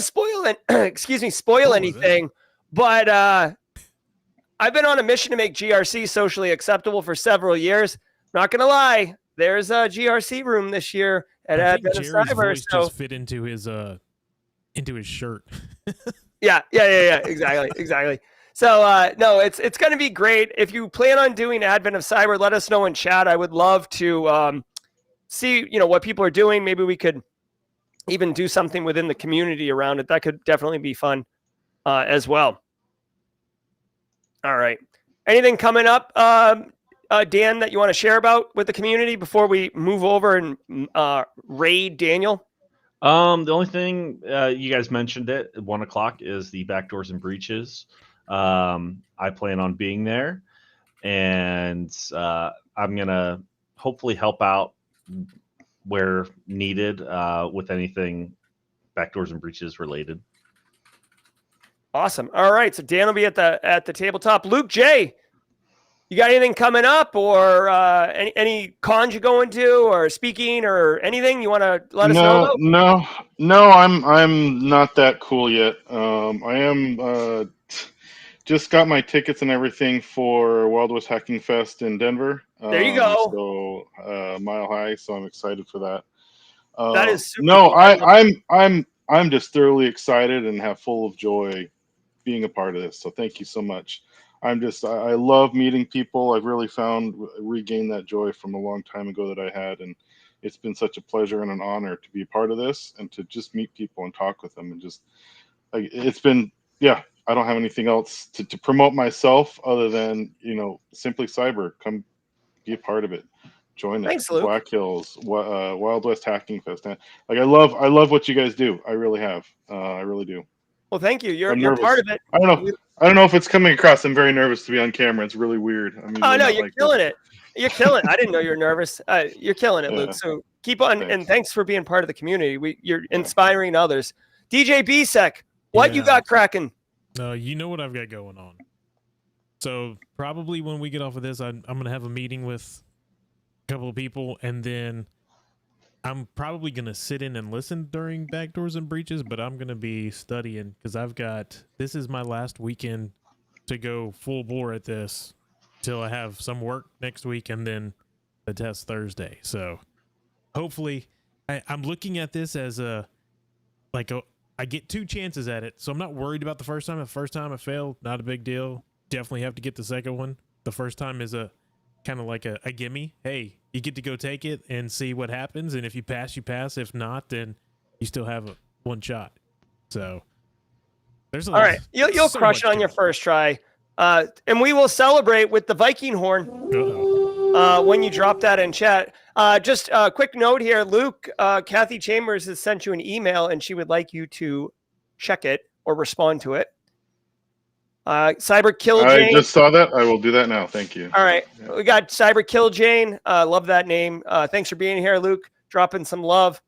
spoil it. Spoil anything. But I've been on a mission to make GRC socially acceptable for several years. Not gonna lie, there's a GRC room this year at Advent of Jerry's Cyber. voice So just fit into his shirt. yeah, exactly. So no, it's gonna be great. If you plan on doing Advent of Cyber, let us know in chat. I would love to see what people are doing. Maybe we could even do something within the community around it. That could definitely be fun as well. All right. Anything coming up, Dan, that you want to share about with the community before we move over and raid Daniel? The only thing you guys mentioned it at 1 o'clock is the backdoors and breaches. I plan on being there, and I'm gonna hopefully help out where needed with anything backdoors and breaches related. Awesome. All right, so Dan will be at the tabletop. Luke J, you got anything coming up, or any cons you're going to, or speaking, or anything you want to let us know about? No. I'm not that cool yet. I am just got my tickets and everything for Wild West Hacking Fest in Denver. There you go. So Mile High. So I'm excited for that. That is super no. cool. I'm just thoroughly excited and have full of joy being a part of this. So thank you so much. I love meeting people. I've really regained that joy from a long time ago that I had, and it's been such a pleasure and an honor to be a part of this and to just meet people and talk with them, and just it's been, yeah. I don't have anything else to promote myself other than Simply Cyber. Come be a part of it. Join Thanks, it. Luke. Black Hills, Wild West Hacking Fest. I love what you guys do. I really have. I really do. Well, thank you. You're nervous. part of it. I don't know if it's coming across. I'm very nervous to be on camera. It's really weird. I mean, oh no, you're killing it. You're killing it. I didn't know you were nervous. You're killing it, Luke. So keep on, and thanks for being part of the community. You're inspiring others. DJ BSEC, what you got cracking? You know what I've got going on. So probably when we get off of this, I'm going to have a meeting with a couple of people, and then I'm probably going to sit in and listen during Backdoors and Breaches, but I'm going to be studying because this is my last weekend to go full bore at this till I have some work next week and then the test Thursday. So hopefully I'm looking at this as I get 2 chances at it, so I'm not worried about the first time. The first time I failed, not a big deal. Definitely have to get the second one. The first time is a kind of like a gimme. Hey, you get to go take it and see what happens, and if you pass, you pass. If not, then you still have one shot. So there's all right. You'll crush it on your first try, and we will celebrate with the Viking horn when you drop that in chat. Just a quick note here, Luke. Kathy Chambers has sent you an email, and she would like you to check it or respond to it. Cyber Kill Jane. I just saw that. I will do that now. Thank you. All right. Yeah. We got Cyber Kill Jane. Love that name. Thanks for being here, Luke. Dropping some love.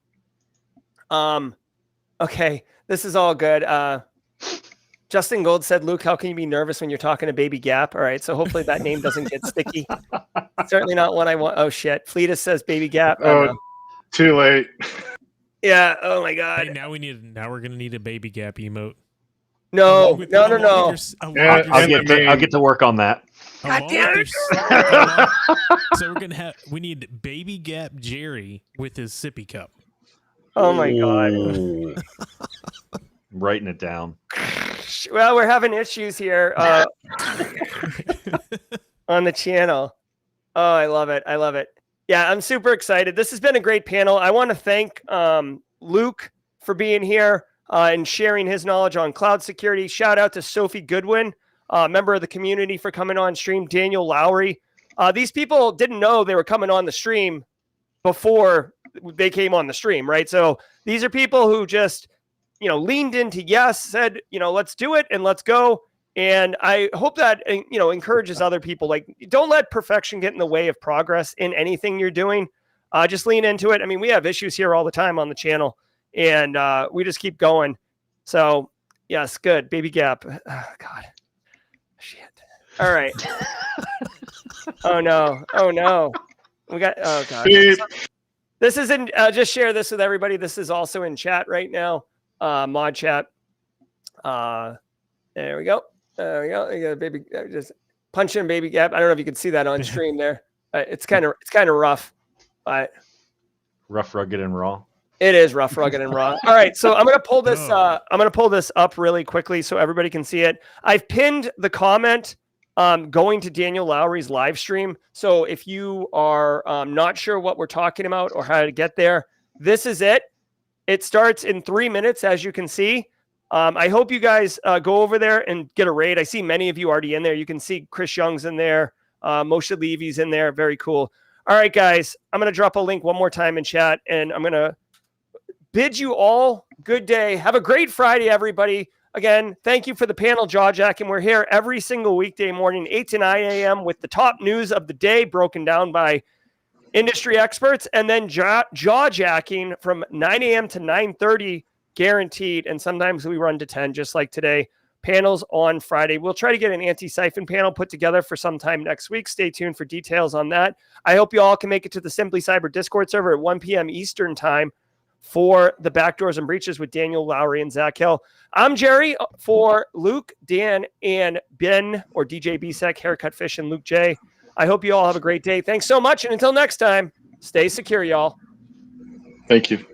Okay. This is all good. Justin Gold said, Luke, how can you be nervous when you're talking to Baby Gap? All right. So hopefully that name doesn't get sticky. Certainly not one I want. Oh, shit. Fleetus says Baby Gap. Oh, too late. Yeah. Oh my God. Hey, now we're gonna need a baby gap emote. No. Along with No. I'll get to work on that. God damn it. So we need baby gap Jerry with his sippy cup. Oh my God. I'm writing it down. Well, we're having issues here on the channel. Oh, I love it. I love it. Yeah, I'm super excited. This has been a great panel. I want to thank Luke for being here and sharing his knowledge on cloud security. Shout out to Sophie Goodwin, member of the community, for coming on stream. Daniel Lowry. These people didn't know they were coming on the stream before they came on the stream, right? So these are people who just, leaned into yes, said, let's do it and let's go. And I hope that, encourages other people. Like, don't let perfection get in the way of progress in anything you're doing. Just lean into it. I mean, we have issues here all the time on the channel, and we just keep going. So, yes, good. Baby gap. Oh, God. Shit. All right. Oh, no. We got, oh, God. This is in, just share this with everybody. This is also in chat right now, mod chat. There we go. There we go. You got a baby, just punch in baby gap. I don't know if you can see that on stream there. It's kind of rough, but rough, rugged, and raw. It is rough, rugged, and raw. All right, so I'm gonna pull this. I'm gonna pull this up really quickly so everybody can see it. I've pinned the comment going to Daniel Lowry's live stream. So if you are not sure what we're talking about or how to get there, this is it. It starts in 3 minutes, as you can see. I hope you guys go over there and get a raid. I see many of you already in there. You can see Chris Young's in there. Moshe Levy's in there. Very cool. All right, guys. I'm going to drop a link one more time in chat, and I'm going to bid you all good day. Have a great Friday, everybody. Again, thank you for the panel, Jaw-Jack, and we're here every single weekday morning, 8 to 9 a.m. with the top news of the day broken down by industry experts, and then jaw-jacking from 9 a.m. to 9:30 guaranteed, and sometimes we run to 10, just like today. Panels on Friday. We'll try to get an Antisyphon panel put together for sometime next week. Stay tuned for details on that. I hope you all can make it to the Simply Cyber Discord server at 1 p.m. Eastern time for the Backdoors and Breaches with Daniel Lowry and Zach Hill. I'm Jerry for Luke, Dan, and Ben, or DJ BSEC, Haircut Fish, and Luke J. I hope you all have a great day. Thanks so much, and until next time, stay secure, y'all. Thank you.